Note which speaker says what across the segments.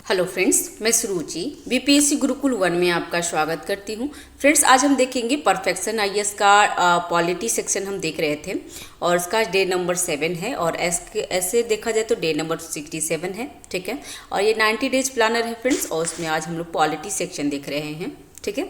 Speaker 1: Hello friends, मैं सुरुचि BPSC Gurukul 1 में आपका स्वागत करती हूं। फ्रेंड्स, आज हम देखेंगे परफेक्शन आईएएस का पॉलिटी सेक्शन हम देख रहे थे और इसका डे नंबर 7 है और ऐसे देखा जाए तो डे नंबर 67 है। ठीक है, और ये 90 डेज प्लानर है फ्रेंड्स, और उसमें आज हम लोग पॉलिटी सेक्शन देख रहे हैं। ठीक है,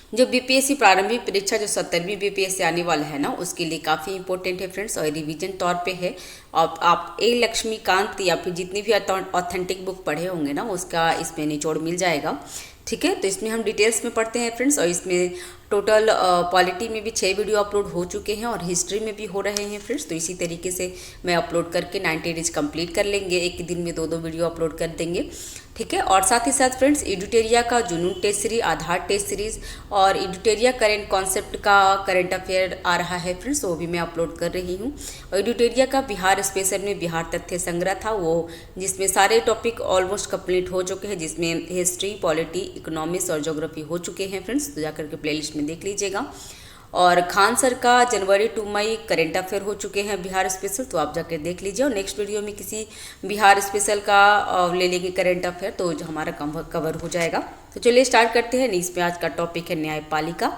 Speaker 1: जो बीपीएससी प्रारंभिक परीक्षा जो 70वीं बीपीएससी आने वाला है ना, उसके लिए काफ़ी इंपॉर्टेंट है फ्रेंड्स, और रिवीजन तौर पे है। आप ए लक्ष्मीकांत या फिर जितनी भी ऑथेंटिक बुक पढ़े होंगे ना, उसका इसमें निचोड़ मिल जाएगा। ठीक है, तो इसमें हम डिटेल्स में पढ़ते हैं फ्रेंड्स, और इसमें टोटल पॉलिटी में भी 6 वीडियो अपलोड हो चुके हैं और हिस्ट्री में भी हो रहे हैं फ्रेंड्स। तो इसी तरीके से मैं अपलोड करके 90 डेज कंप्लीट कर लेंगे, एक दिन में 2 वीडियो अपलोड कर देंगे। ठीक है, और साथ ही साथ फ्रेंड्स एडुटेरिया का जुनून टेस्ट सीरीज, आधार टेस्ट सीरीज और एडुटेरिया करेंट कॉन्सेप्ट का करंट अफेयर आ रहा है फ्रेंड्स, वो भी मैं अपलोड कर रही हूँ। और एडुटेरिया का बिहार स्पेशल में बिहार तथ्य संग्रह था वो, जिसमें सारे टॉपिक ऑलमोस्ट कंप्लीट हो चुके हैं, जिसमें हिस्ट्री, पॉलिटी, इकोनॉमिक्स और ज्योग्राफी हो चुके हैं फ्रेंड्स, तो जाकर के प्लेलिस्ट में देख लीजिएगा। और खान सर का जनवरी टू मई करेंट अफेयर हो चुके हैं बिहार स्पेशल, तो आप जाकर देख लीजिए। और नेक्स्ट वीडियो में किसी बिहार स्पेशल का ले लेंगे करेंट अफेयर, तो जो हमारा कवर हो जाएगा। तो चलिए स्टार्ट करते हैं। इसमें आज का टॉपिक है न्यायपालिका।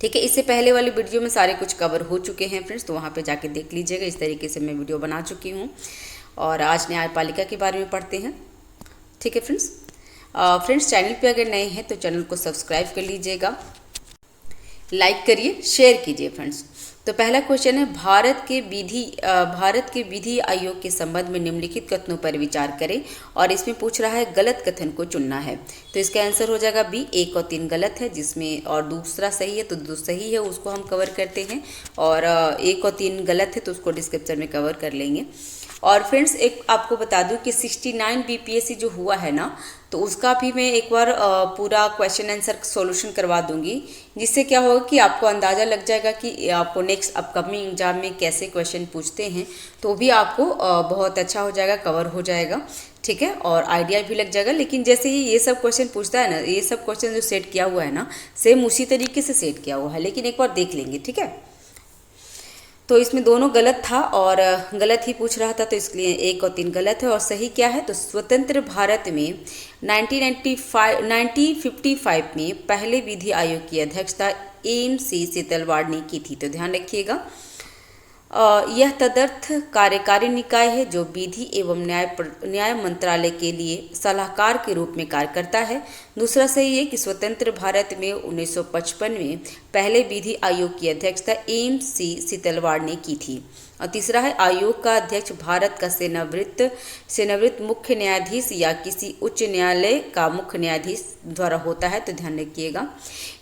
Speaker 1: ठीक है, इससे पहले वाली वीडियो में सारे कुछ कवर हो चुके हैं फ्रेंड्स, तो वहाँ पे जाके देख लीजिएगा। इस तरीके से मैं वीडियो बना चुकी हूँ और आज न्यायपालिका के बारे में पढ़ते हैं। ठीक है फ्रेंड्स, चैनल पे अगर नए हैं तो चैनल को सब्सक्राइब कर लीजिएगा, लाइक करिए, शेयर कीजिए फ्रेंड्स। तो पहला क्वेश्चन है, भारत के विधि आयोग के संबंध में निम्नलिखित कथनों पर विचार करें, और इसमें पूछ रहा है गलत कथन को चुनना है। तो इसका आंसर हो जाएगा बी, 1 और 3 गलत है, जिसमें और दूसरा सही है, तो जो सही है उसको हम कवर करते हैं, और 1 और 3 गलत है तो उसको डिस्क्रिप्शन में कवर कर लेंगे। और फ्रेंड्स, एक आपको बता दूं कि 69 बीपीएससी जो हुआ है ना, तो उसका भी मैं एक बार पूरा क्वेश्चन आंसर सॉल्यूशन करवा दूंगी, जिससे क्या होगा कि आपको अंदाज़ा लग जाएगा कि आपको नेक्स्ट अपकमिंग एग्जाम में कैसे क्वेश्चन पूछते हैं, तो भी आपको बहुत अच्छा हो जाएगा, कवर हो जाएगा। ठीक है, और आइडिया भी लग जाएगा। लेकिन जैसे ही ये सब क्वेश्चन पूछता है ना, ये सब क्वेश्चन जो सेट किया हुआ है ना, सेम उसी तरीके से सेट किया हुआ है, लेकिन एक बार देख लेंगे। ठीक है, तो इसमें दोनों गलत था और गलत ही पूछ रहा था, तो इसलिए 1 और 3 गलत है। और सही क्या है, तो स्वतंत्र भारत में 1955 में पहले विधि आयोग की अध्यक्षता एम.सी. सीतलवाड़ ने की थी। तो ध्यान रखिएगा, यह तदर्थ कार्यकारी निकाय है जो विधि एवं न्याय मंत्रालय के लिए सलाहकार के रूप में कार्य करता है। दूसरा सही है कि स्वतंत्र भारत में 1955 में पहले विधि आयोग की अध्यक्षता एम.सी. सीतलवाड़ ने की थी। और तीसरा है, आयोग का अध्यक्ष भारत का सेवानिवृत्त मुख्य न्यायाधीश या किसी उच्च न्यायालय का मुख्य न्यायाधीश द्वारा होता है। तो ध्यान रखिएगा।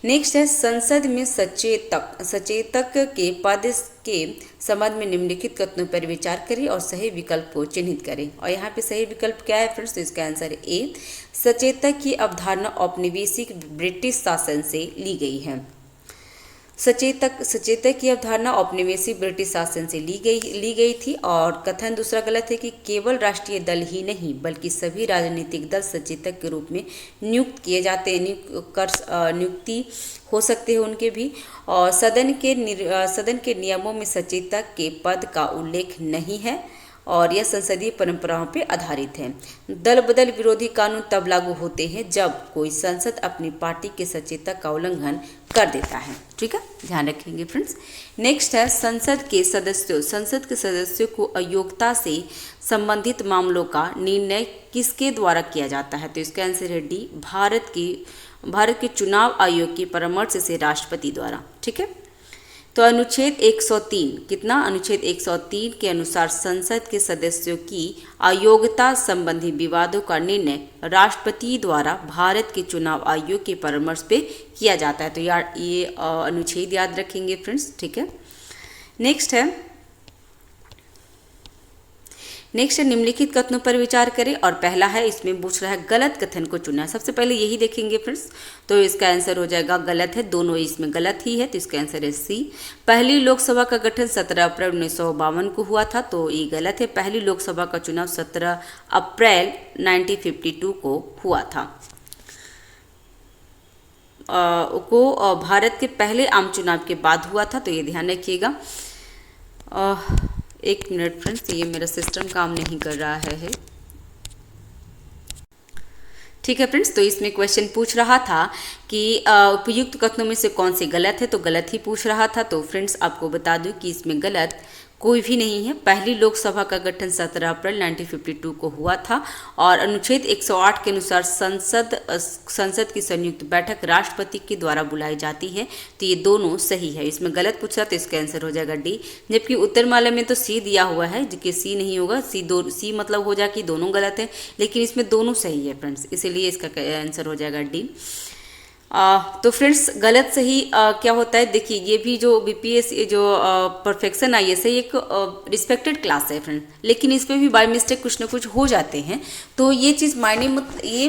Speaker 1: नेक्स्ट है, संसद में सचेतक के पद के संबंध में निम्नलिखित कथनों पर विचार करें और सही विकल्प को चिन्हित करें। और यहाँ पे सही विकल्प क्या है फ्रेंड्स, तो इसका आंसर है ए, सचेतक की अवधारणा औपनिवेशिक ब्रिटिश शासन से ली गई है। सचेतक की अवधारणा औपनिवेशिक ब्रिटिश शासन से ली गई थी। और कथन दूसरा गलत है कि केवल राष्ट्रीय दल ही नहीं बल्कि सभी राजनीतिक दल सचेतक के रूप में नियुक्त किए जाते हैं, नियुक्ति हो सकते हैं उनके भी। और सदन के नियमों में सचेतक के पद का उल्लेख नहीं है और यह संसदीय परंपराओं पर आधारित है। दल बदल विरोधी कानून तब लागू होते हैं जब कोई संसद अपनी पार्टी के सचेतक का उल्लंघन कर देता है। ठीक है, ध्यान रखेंगे फ्रेंड्स। नेक्स्ट है, संसद के सदस्यों को अयोग्यता से संबंधित मामलों का निर्णय किसके द्वारा किया जाता है। तो इसका आंसर है डी, भारत के चुनाव आयोग के परामर्श से राष्ट्रपति द्वारा। ठीक है, तो अनुच्छेद 103 के अनुसार संसद के सदस्यों की अयोग्यता संबंधी विवादों का निर्णय राष्ट्रपति द्वारा भारत के चुनाव आयोग के परामर्श पे किया जाता है। तो यार ये अनुच्छेद याद रखेंगे फ्रेंड्स। ठीक है, नेक्स्ट है निम्नलिखित कथनों पर विचार करें, और पहला है, इसमें पूछ रहा है गलत कथन को चुनना। सबसे पहले यही देखेंगे फ्रेंड्स, तो इसका आंसर हो जाएगा गलत है, दोनों इसमें गलत ही है, तो इसका आंसर है सी। पहली लोकसभा का गठन 17 अप्रैल 1952 को हुआ था, तो ये गलत है। पहली लोकसभा का चुनाव 17 अप्रैल 1952 को हुआ था। भारत के पहले आम चुनाव के बाद हुआ था, तो ये ध्यान रखिएगा। एक मिनट फ्रेंड्स, ये मेरा सिस्टम काम नहीं कर रहा है। ठीक है फ्रेंड्स, तो इसमें क्वेश्चन पूछ रहा था कि उपयुक्त कथनों में से कौन से गलत है, तो गलत ही पूछ रहा था। तो फ्रेंड्स आपको बता दूं कि इसमें गलत कोई भी नहीं है। पहली लोकसभा का गठन 17 अप्रैल 1952 को हुआ था और अनुच्छेद 108 के अनुसार संसद की संयुक्त बैठक राष्ट्रपति के द्वारा बुलाई जाती है। तो ये दोनों सही है। इसमें गलत पूछा तो इसका आंसर हो जाएगा डी। जबकि उत्तरमाला में तो सी दिया हुआ है, जबकि सी नहीं होगा। सी मतलब हो जाए कि दोनों गलत है, लेकिन इसमें दोनों सही है फ्रेंड्स, इसीलिए इसका आंसर हो जाएगा डी। तो फ्रेंड्स गलत सही क्या होता है, देखिए ये भी जो बीपीएस जो परफेक्शन आईएएस है, एक रिस्पेक्टेड क्लास है फ्रेंड, लेकिन इस पर भी बाय मिस्टेक कुछ ना कुछ हो जाते हैं। तो ये चीज़ मायने ये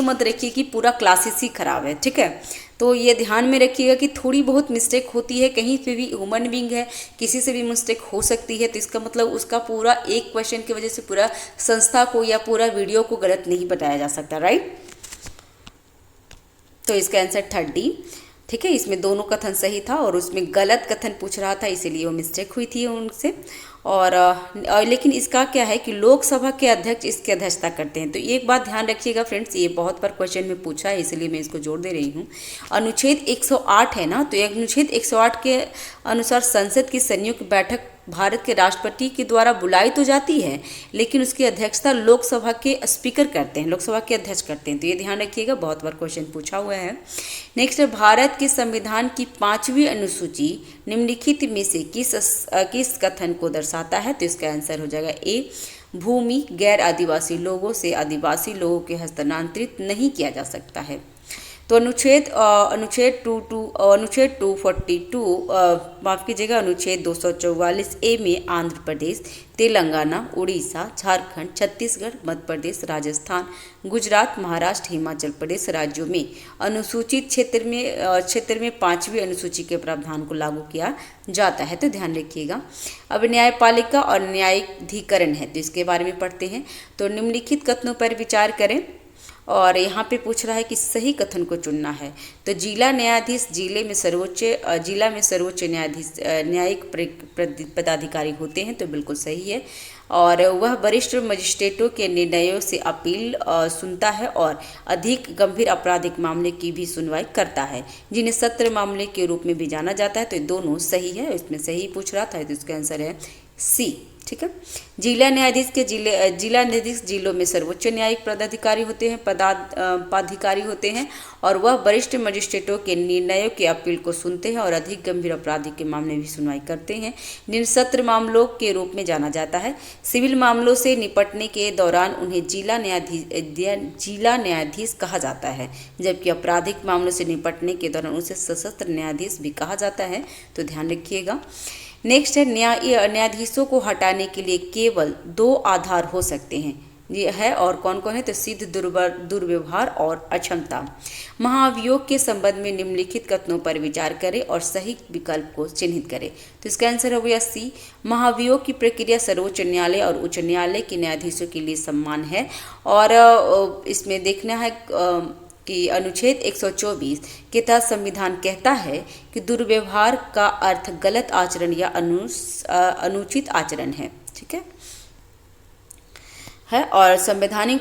Speaker 1: मत रखिए कि पूरा क्लासेस ही खराब है, ठीक है। तो ये ध्यान में रखिएगा कि थोड़ी बहुत मिस्टेक होती है, कहीं पे भी ह्यूमन बीइंग है, किसी से भी मिस्टेक हो सकती है। तो इसका मतलब उसका पूरा एक क्वेश्चन की वजह से पूरा संस्था को या पूरा वीडियो को गलत नहीं बताया जा सकता, राइट। तो इसका आंसर 3D, ठीक है। इसमें दोनों कथन सही था और उसमें गलत कथन पूछ रहा था, इसीलिए वो मिस्टेक हुई थी उनसे। और लेकिन इसका क्या है कि लोकसभा के अध्यक्ष इसकी अध्यक्षता करते हैं। तो एक बात ध्यान रखिएगा फ्रेंड्स, ये बहुत बार क्वेश्चन में पूछा है, इसलिए मैं इसको जोड़ दे रही हूँ। अनुच्छेद 108 है ना, तो अनुच्छेद 108 के अनुसार संसद की संयुक्त बैठक भारत के राष्ट्रपति के द्वारा बुलाई तो जाती है, लेकिन उसकी अध्यक्षता लोकसभा के स्पीकर करते हैं, लोकसभा के अध्यक्ष करते हैं। तो ये ध्यान रखिएगा, बहुत बार क्वेश्चन पूछा हुआ है। नेक्स्ट है, भारत के संविधान की 5वीं अनुसूची निम्नलिखित में से किस कथन को दर्शाता है। तो इसका आंसर हो जाएगा ए, भूमि गैर आदिवासी लोगों से आदिवासी लोगों के हस्तांतरित नहीं किया जा सकता है। तो अनुच्छेद 242 माफ कीजिएगा, अनुच्छेद 244 ए में आंध्र प्रदेश, तेलंगाना, उड़ीसा, झारखंड, छत्तीसगढ़, मध्य प्रदेश, राजस्थान, गुजरात, महाराष्ट्र, हिमाचल प्रदेश राज्यों में अनुसूचित क्षेत्र में 5वीं अनुसूची के प्रावधान को लागू किया जाता है। तो ध्यान रखिएगा। अब न्यायपालिका और न्यायाधिकरण है, तो इसके बारे में पढ़ते हैं। तो निम्नलिखित कथनों पर विचार करें और यहाँ पे पूछ रहा है कि सही कथन को चुनना है। तो जिला न्यायाधीश जिला में सर्वोच्च न्यायाधीश न्यायिक पदाधिकारी होते हैं, तो बिल्कुल सही है। और वह वरिष्ठ मजिस्ट्रेटों के निर्णयों से अपील सुनता है और अधिक गंभीर आपराधिक मामले की भी सुनवाई करता है, जिन्हें सत्र मामले के रूप में भी जाना जाता है। तो दोनों सही है, इसमें सही पूछ रहा था, तो इसका आंसर है सी, ठीक है। जिला न्यायाधीश जिलों में सर्वोच्च न्यायिक पदाधिकारी होते हैं और वह वरिष्ठ मजिस्ट्रेटों के निर्णयों के अपील को सुनते हैं और अधिक गंभीर अपराध के मामले भी सुनवाई करते हैं, जिन्हें सत्र मामलों के रूप में जाना जाता है। सिविल मामलों से निपटने के दौरान उन्हें जिला न्यायाधीश कहा जाता है, जबकि आपराधिक मामलों से निपटने के दौरान उसे सशस्त्र न्यायाधीश भी कहा जाता है। तो ध्यान रखिएगा। नेक्स्ट है, न्यायाधीशों को हटाने के लिए केवल 2 आधार हो सकते हैं, ये है और कौन कौन है। तो सिद्ध दुर्व्यवहार और अक्षमता। महाभियोग के संबंध में निम्नलिखित कथनों पर विचार करें और सही विकल्प को चिन्हित करें। तो इसका आंसर हो गया सी, महाभियोग की प्रक्रिया सर्वोच्च न्यायालय और उच्च न्यायालय के न्यायाधीशों के लिए समान है। और इसमें देखना है कि अनुच्छेद 124 के तहत संविधान कहता है कि दुर्व्यवहार का अर्थ गलत आचरण या अनुचित आचरण है, ठीक है। और संवैधानिक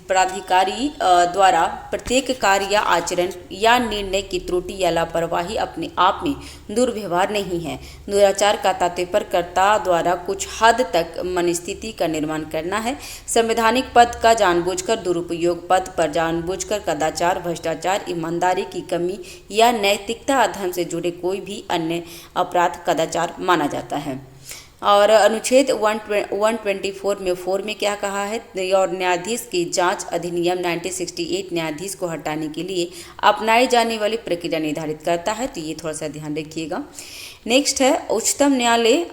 Speaker 1: प्राधिकारी द्वारा प्रत्येक कार्य या आचरण या निर्णय की त्रुटि या लापरवाही अपने आप में दुर्व्यवहार नहीं है। दुराचार का तात्पर्यकर्ता द्वारा कुछ हद तक मनस्थिति का निर्माण करना है। संवैधानिक पद का जानबूझकर दुरुपयोग, पद पर जानबूझकर कदाचार, भ्रष्टाचार, ईमानदारी की कमी या नैतिकता अधर्म से जुड़े कोई भी अन्य अपराध कदाचार माना जाता है। और अनुच्छेद 124 में 4 में क्या कहा है, और न्यायाधीश की जांच अधिनियम 1968 न्यायाधीश को हटाने के लिए अपनाई जाने वाली प्रक्रिया निर्धारित करता है। तो ये थोड़ा सा ध्यान रखिएगा। नेक्स्ट है, उच्चतम न्यायालय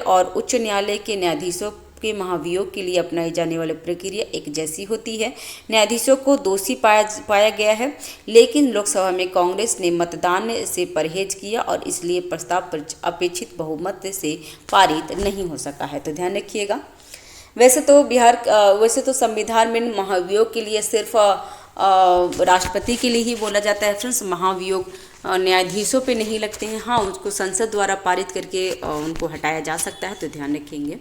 Speaker 1: और उच्च न्यायालय के न्यायाधीशों के महाभियोग के लिए अपनाई जाने वाली प्रक्रिया एक जैसी होती है। न्यायाधीशों को दोषी पाया गया है, लेकिन लोकसभा में कांग्रेस ने मतदान से परहेज किया और इसलिए प्रस्ताव अपेक्षित बहुमत से पारित नहीं हो सका है। तो ध्यान रखिएगा। वैसे तो संविधान में महाभियोग के लिए सिर्फ राष्ट्रपति के लिए ही बोला जाता है फ्रेंड्स। महाभियोग न्यायाधीशों पे नहीं लगते हैं। हाँ, उसको संसद द्वारा पारित करके उनको हटाया जा सकता है, तो ध्यान रखेंगे।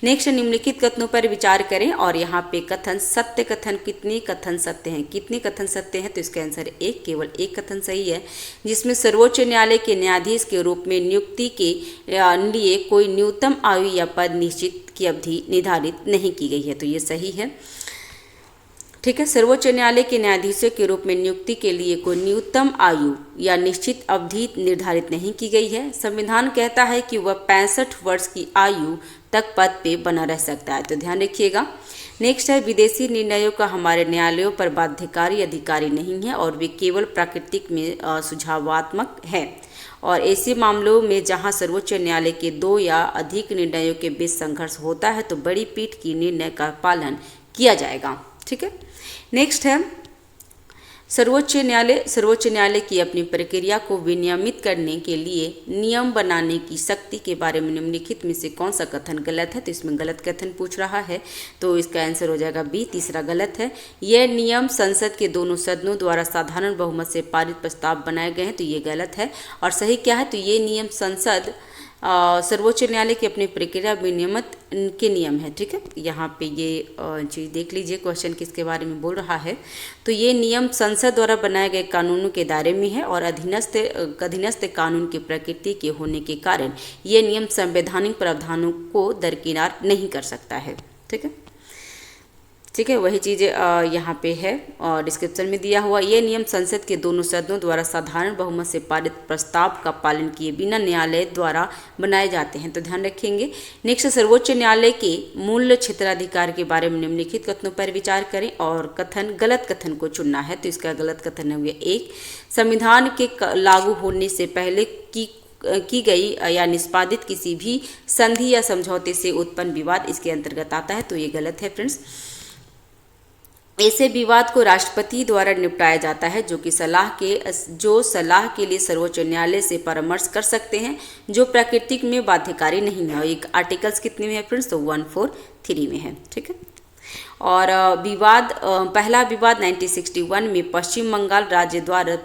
Speaker 1: नेक्स्ट, निम्नलिखित कथनों पर विचार करें और यहाँ पे कथन सत्य कथन, कितने कथन सत्य हैं, कितने कथन सत्य हैं, तो इसका आंसर एक, केवल एक कथन सही है, जिसमें सर्वोच्च न्यायालय के न्यायाधीश के रूप में नियुक्ति के लिए कोई न्यूनतम आयु या पद निश्चित की अवधि निर्धारित नहीं की गई है, तो ये सही है। ठीक है, सर्वोच्च न्यायालय के न्यायाधीशों के रूप में नियुक्ति के लिए कोई न्यूनतम आयु या निश्चित अवधि निर्धारित नहीं की गई है। संविधान कहता है कि वह 65 वर्ष की आयु तक पद पे बना रह सकता है, तो ध्यान रखिएगा। नेक्स्ट है, विदेशी निर्णयों का हमारे न्यायालयों पर बाध्यकारी अधिकारी नहीं है और वे केवल प्राकृतिक में सुझावात्मक है, और ऐसे मामलों में जहां सर्वोच्च न्यायालय के दो या अधिक निर्णयों के बीच संघर्ष होता है तो बड़ी पीठ की निर्णय का पालन किया जाएगा। ठीक है, नेक्स्ट है, सर्वोच्च न्यायालय की अपनी प्रक्रिया को विनियमित करने के लिए नियम बनाने की शक्ति के बारे में निम्नलिखित में से कौन सा कथन गलत है, तो इसमें गलत कथन पूछ रहा है, तो इसका आंसर हो जाएगा बी, तीसरा गलत है। यह नियम संसद के दोनों सदनों द्वारा साधारण बहुमत से पारित प्रस्ताव बनाए गए हैं, तो ये गलत है। और सही क्या है, तो ये नियम संसद सर्वोच्च न्यायालय की अपनी प्रक्रिया विनियमित के नियम है। ठीक है, यहाँ पे ये चीज़ देख लीजिए, क्वेश्चन किसके बारे में बोल रहा है, तो ये नियम संसद द्वारा बनाए गए कानूनों के दायरे में है और अधीनस्थ कानून की प्रकृति के होने के कारण ये नियम संवैधानिक प्रावधानों को दरकिनार नहीं कर सकता है। ठीक है, वही चीज़ यहाँ पे है और डिस्क्रिप्शन में दिया हुआ। ये नियम संसद के दोनों सदनों द्वारा साधारण बहुमत से पारित प्रस्ताव का पालन किए बिना न्यायालय द्वारा बनाए जाते हैं, तो ध्यान रखेंगे। नेक्स्ट, सर्वोच्च न्यायालय के मूल क्षेत्राधिकार के बारे में निम्नलिखित कथनों पर विचार करें और गलत कथन को चुनना है, तो इसका गलत कथन हो गया एक, संविधान के लागू होने से पहले की गई या निष्पादित किसी भी संधि या समझौते से उत्पन्न विवाद इसके अंतर्गत आता है, तो ये गलत है फ्रेंड्स। ऐसे विवाद को राष्ट्रपति द्वारा निपटाया जाता है जो सलाह के लिए सर्वोच्च न्यायालय से परामर्श कर सकते हैं, जो प्राकृतिक में बाध्यकारी नहीं है। और एक आर्टिकल्स कितने में है फ्रेंड्स, तो 143 में है। ठीक है, और पहला विवाद 1961 में पश्चिम बंगाल राज्य द्वारा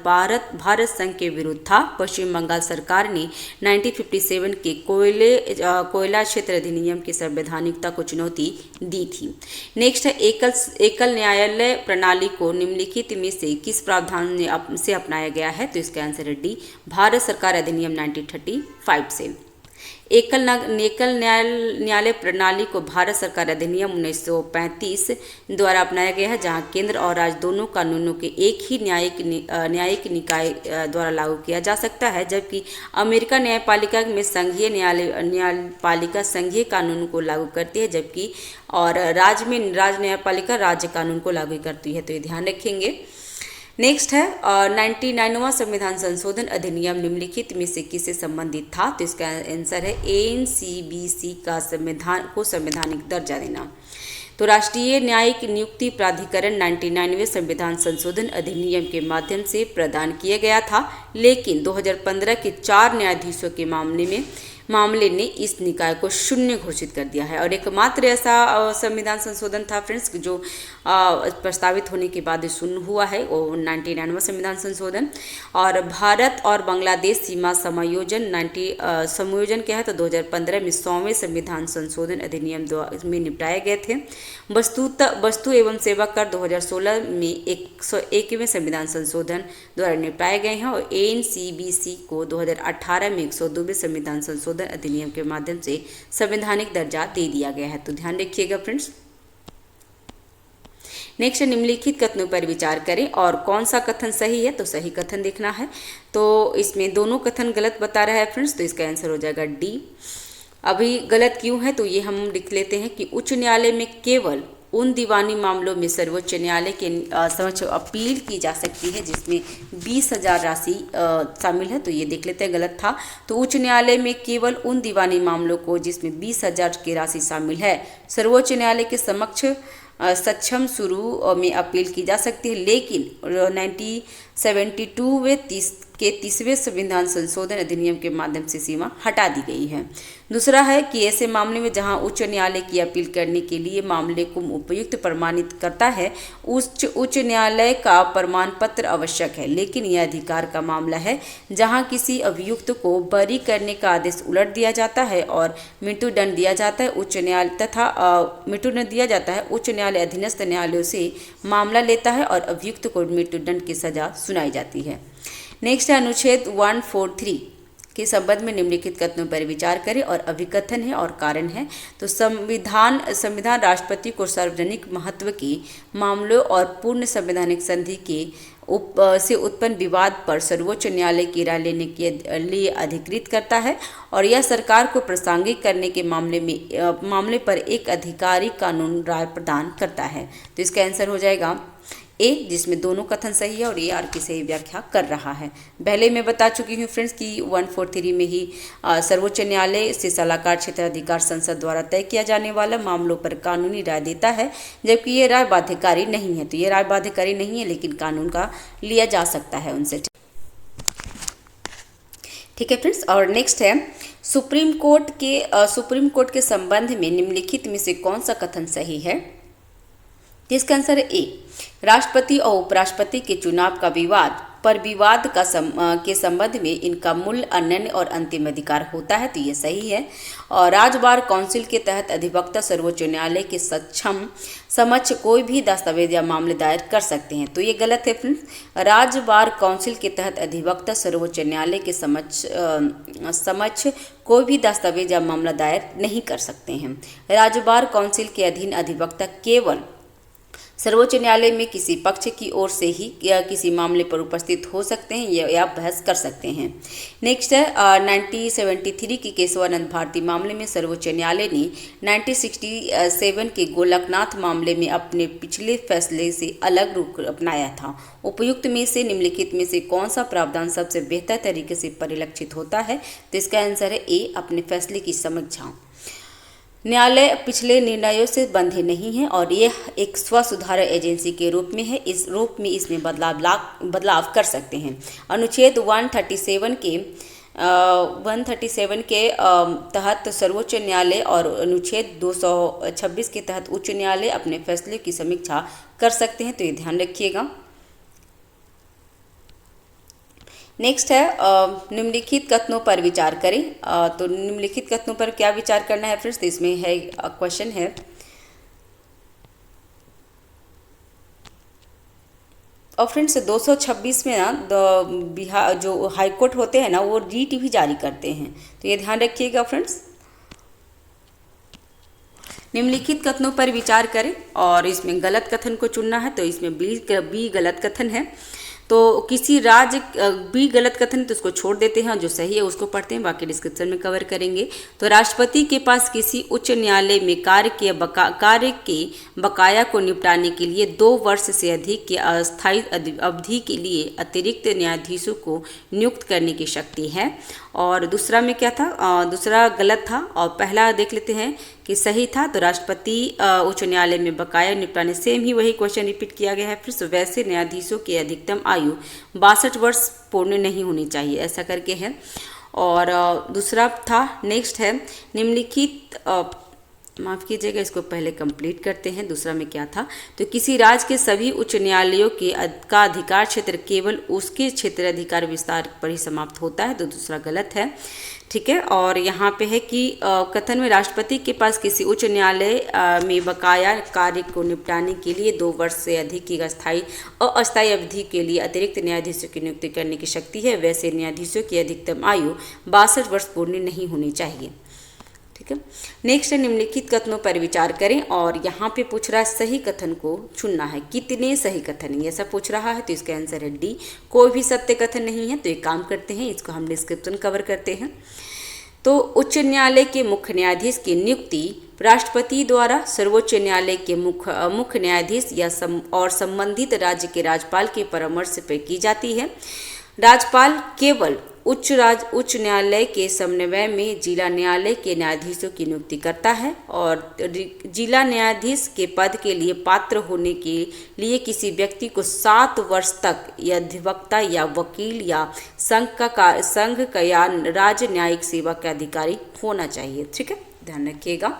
Speaker 1: भारत संघ के विरुद्ध था। पश्चिम बंगाल सरकार ने 1957 के कोयला क्षेत्र अधिनियम की संवैधानिकता को चुनौती दी थी। नेक्स्ट है, एकल न्यायालय प्रणाली को निम्नलिखित में से किस प्रावधान से अपनाया गया है, तो इसका आंसर है डी, भारत सरकार अधिनियम 1935 से। एकल न्यायालय प्रणाली को भारत सरकार अधिनियम 1935 द्वारा अपनाया गया है, जहां केंद्र और राज्य दोनों कानूनों के एक ही न्यायिक निकाय द्वारा लागू किया जा सकता है, जबकि अमेरिका न्यायपालिका में संघीय न्यायपालिका संघीय कानून को लागू करती है, जबकि और राज्य न्यायपालिका राज्य कानून को लागू करती है, तो ये ध्यान रखेंगे। नेक्स्ट है 99वां संविधान संशोधन अधिनियम निम्नलिखित में से किससे संबंधित था, तो इसका आंसर है एनसीबीसी का संवैधानिक दर्जा देना। तो राष्ट्रीय न्यायिक नियुक्ति प्राधिकरण 99वें संविधान संशोधन अधिनियम के माध्यम से प्रदान किया गया था, लेकिन 2015 के 4 न्यायाधीशों के मामले ने इस निकाय को शून्य घोषित कर दिया है। और एकमात्र ऐसा संविधान संशोधन था फ्रेंड्स जो प्रस्तावित होने के बाद शून्य हुआ है, वो 99वां संविधान संशोधन। और भारत और बांग्लादेश सीमा समायोजन क्या है, तो 2015 में 100वें संविधान संशोधन अधिनियम में निपटाए गए थे। वस्तु एवं सेवा कर 2016 में 101वें संविधान संशोधन द्वारा निपटाए गए हैं और एनसीबीसी को 2018 में 102वें संविधान संशोधन अधिनियम के माध्यम से संवैधानिक दर्जा दे दिया गया है, तो ध्यान रखिएगा फ्रेंड्स। नेक्स्ट, निम्नलिखित कथनों पर विचार करें और कौन सा कथन सही है, तो सही कथन देखना है। तो इसमें दोनों कथन गलत बता रहा है फ्रेंड्स, तो इसका आंसर हो जाएगा डी। अभी गलत क्यों है, तो ये हम लिख लेते हैं कि उच्च न्यायालय में केवल उन दीवानी मामलों में सर्वोच्च न्यायालय के समक्ष अपील की जा सकती है जिसमें 20,000 राशि शामिल है, तो ये देख लेते हैं गलत था। तो उच्च न्यायालय में केवल उन दीवानी मामलों को जिसमें 20,000 की राशि शामिल है सर्वोच्च न्यायालय के समक्ष सक्षम शुरू में अपील की जा सकती है, लेकिन 1972 के 30वें संविधान संशोधन अधिनियम के माध्यम से सीमा हटा दी गई है। दूसरा है कि ऐसे मामले में जहां उच्च न्यायालय की अपील करने के लिए मामले को उपयुक्त प्रमाणित करता है, उच्च न्यायालय का प्रमाण पत्र आवश्यक है, लेकिन यह अधिकार का मामला है जहां किसी अभियुक्त को बरी करने का आदेश उलट दिया जाता है और मृत्युदंड दिया जाता है। उच्च न्यायालय अधीनस्थ न्यायालयों से मामला लेता है और अभियुक्त को मृत्युदंड की सजा सुनाई जाती है। नेक्स्ट है अनुच्छेद 143 के संबंध में निम्नलिखित कथनों पर विचार करें, और अभिकथन है और कारण है। तो संविधान राष्ट्रपति को सार्वजनिक महत्व के मामलों और पूर्ण संवैधानिक संधि के से उत्पन्न विवाद पर सर्वोच्च न्यायालय की राय लेने के लिए अधिकृत करता है, और यह सरकार को प्रासंगिक करने के मामले पर एक अधिकारी कानून राय प्रदान करता है। तो इसका आंसर हो जाएगा ए, जिसमें दोनों कथन सही है और ए आर की सही व्याख्या कर रहा है। पहले मैं बता चुकी हूँ फ्रेंड्स कि 143 में ही सर्वोच्च न्यायालय से सलाहकार क्षेत्राधिकार संसद द्वारा तय किया जाने वाला मामलों पर कानूनी राय देता है, जबकि ये राय बाध्यकारी नहीं है। तो ये राय बाध्यकारी नहीं है, लेकिन कानून का लिया जा सकता है उनसे। ठीक है फ्रेंड्स, और नेक्स्ट है सुप्रीम कोर्ट के संबंध में निम्नलिखित में से कौन सा कथन सही है? इसका आंसर है ए, राष्ट्रपति और उपराष्ट्रपति के चुनाव का विवाद के संबंध में इनका मूल, अनन्य और अंतिम अधिकार होता है। तो ये सही है। और राजबार काउंसिल के तहत अधिवक्ता सर्वोच्च न्यायालय के समक्ष कोई भी दस्तावेज या मामले दायर कर सकते हैं। तो ये गलत है फ्रेंड्स। राजबार काउंसिल के तहत अधिवक्ता सर्वोच्च न्यायालय के समक्ष कोई भी दस्तावेज या मामला दायर नहीं कर सकते हैं। राजबार काउंसिल के अधीन अधिवक्ता केवल सर्वोच्च न्यायालय में किसी पक्ष की ओर से ही या किसी मामले पर उपस्थित हो सकते हैं या बहस कर सकते हैं। नेक्स्ट है 1973 की केशवानंद भारती मामले में सर्वोच्च न्यायालय ने 1967 के गोलकनाथ मामले में अपने पिछले फैसले से अलग रुख अपनाया था। उपयुक्त में से निम्नलिखित में से कौन सा प्रावधान सबसे बेहतर तरीके से परिलक्षित होता है? तो इसका आंसर है ए, अपने फैसले की समीक्षा। न्यायालय पिछले निर्णयों से बंधे नहीं है और यह एक स्व सुधार एजेंसी के रूप में है। इस रूप में इसमें बदलाव कर सकते हैं। अनुच्छेद 137 के तहत सर्वोच्च न्यायालय और अनुच्छेद 226 के तहत उच्च न्यायालय अपने फैसले की समीक्षा कर सकते हैं। तो ये ध्यान रखिएगा। नेक्स्ट है निम्नलिखित कथनों पर विचार करें। तो निम्नलिखित कथनों पर क्या विचार करना है फ्रेंड्स? तो इसमें है क्वेश्चन है, और फ्रेंड्स 226 में ना बिहार जो हाई कोर्ट होते हैं ना, वो रीट भी जारी करते हैं। तो ये ध्यान रखिएगा फ्रेंड्स। निम्नलिखित कथनों पर विचार करें और इसमें गलत कथन को चुनना है। तो इसमें बी गलत कथन है। तो किसी राज्य भी गलत कथन तो उसको छोड़ देते हैं, जो सही है उसको पढ़ते हैं, बाकी डिस्क्रिप्शन में कवर करेंगे। तो राष्ट्रपति के पास किसी उच्च न्यायालय में कार्य के बकाया को निपटाने के लिए 2 वर्ष से अधिक की अस्थायी अवधि के लिए अतिरिक्त न्यायाधीशों को नियुक्त करने की शक्ति है। और दूसरा में क्या था? दूसरा गलत था और पहला देख लेते हैं कि सही था। तो राष्ट्रपति उच्च न्यायालय में बकाया निपटाने, सेम ही वही क्वेश्चन रिपीट किया गया है। फिर वैसे न्यायाधीशों की अधिकतम आयु 62 वर्ष पूर्ण नहीं होनी चाहिए, ऐसा करके है। और दूसरा था, नेक्स्ट है निम्नलिखित माफ़ कीजिएगा, इसको पहले कंप्लीट करते हैं। दूसरा में क्या था? तो किसी राज्य के सभी उच्च न्यायालयों का अधिकार क्षेत्र केवल उसके क्षेत्र अधिकार विस्तार पर ही समाप्त होता है। तो दूसरा गलत है। ठीक है। और यहाँ पे है कि कथन में राष्ट्रपति के पास किसी उच्च न्यायालय में बकाया कार्य को निपटाने के लिए 2 वर्ष से अधिक की अस्थायी अवधि के लिए अतिरिक्त न्यायाधीशों की नियुक्ति करने की शक्ति है। वैसे न्यायाधीशों की अधिकतम आयु 62 वर्ष पूर्ण नहीं होनी चाहिए। ठीक है। नेक्स्ट है निम्नलिखित कथनों पर विचार करें और यहाँ पे पूछ रहा है सही कथन को चुनना है। कितने सही कथन है, ऐसा पूछ रहा है। तो इसका आंसर है डी, कोई भी सत्य कथन नहीं है। तो एक काम करते हैं, इसको हम डिस्क्रिप्शन कवर करते हैं। तो उच्च न्यायालय के मुख्य न्यायाधीश की नियुक्ति राष्ट्रपति द्वारा सर्वोच्च न्यायालय के मुख्य न्यायाधीश और संबंधित राज्य के राज्यपाल के परामर्श पर की जाती है। राज्यपाल केवल उच्च न्यायालय के समन्वय में जिला न्यायालय के न्यायाधीशों की नियुक्ति करता है और जिला न्यायाधीश के पद के लिए पात्र होने के लिए किसी व्यक्ति को 7 वर्ष तक या अधिवक्ता या वकील या संघ का या राज्य न्यायिक सेवा का अधिकारी होना चाहिए। ठीक है, ध्यान रखिएगा।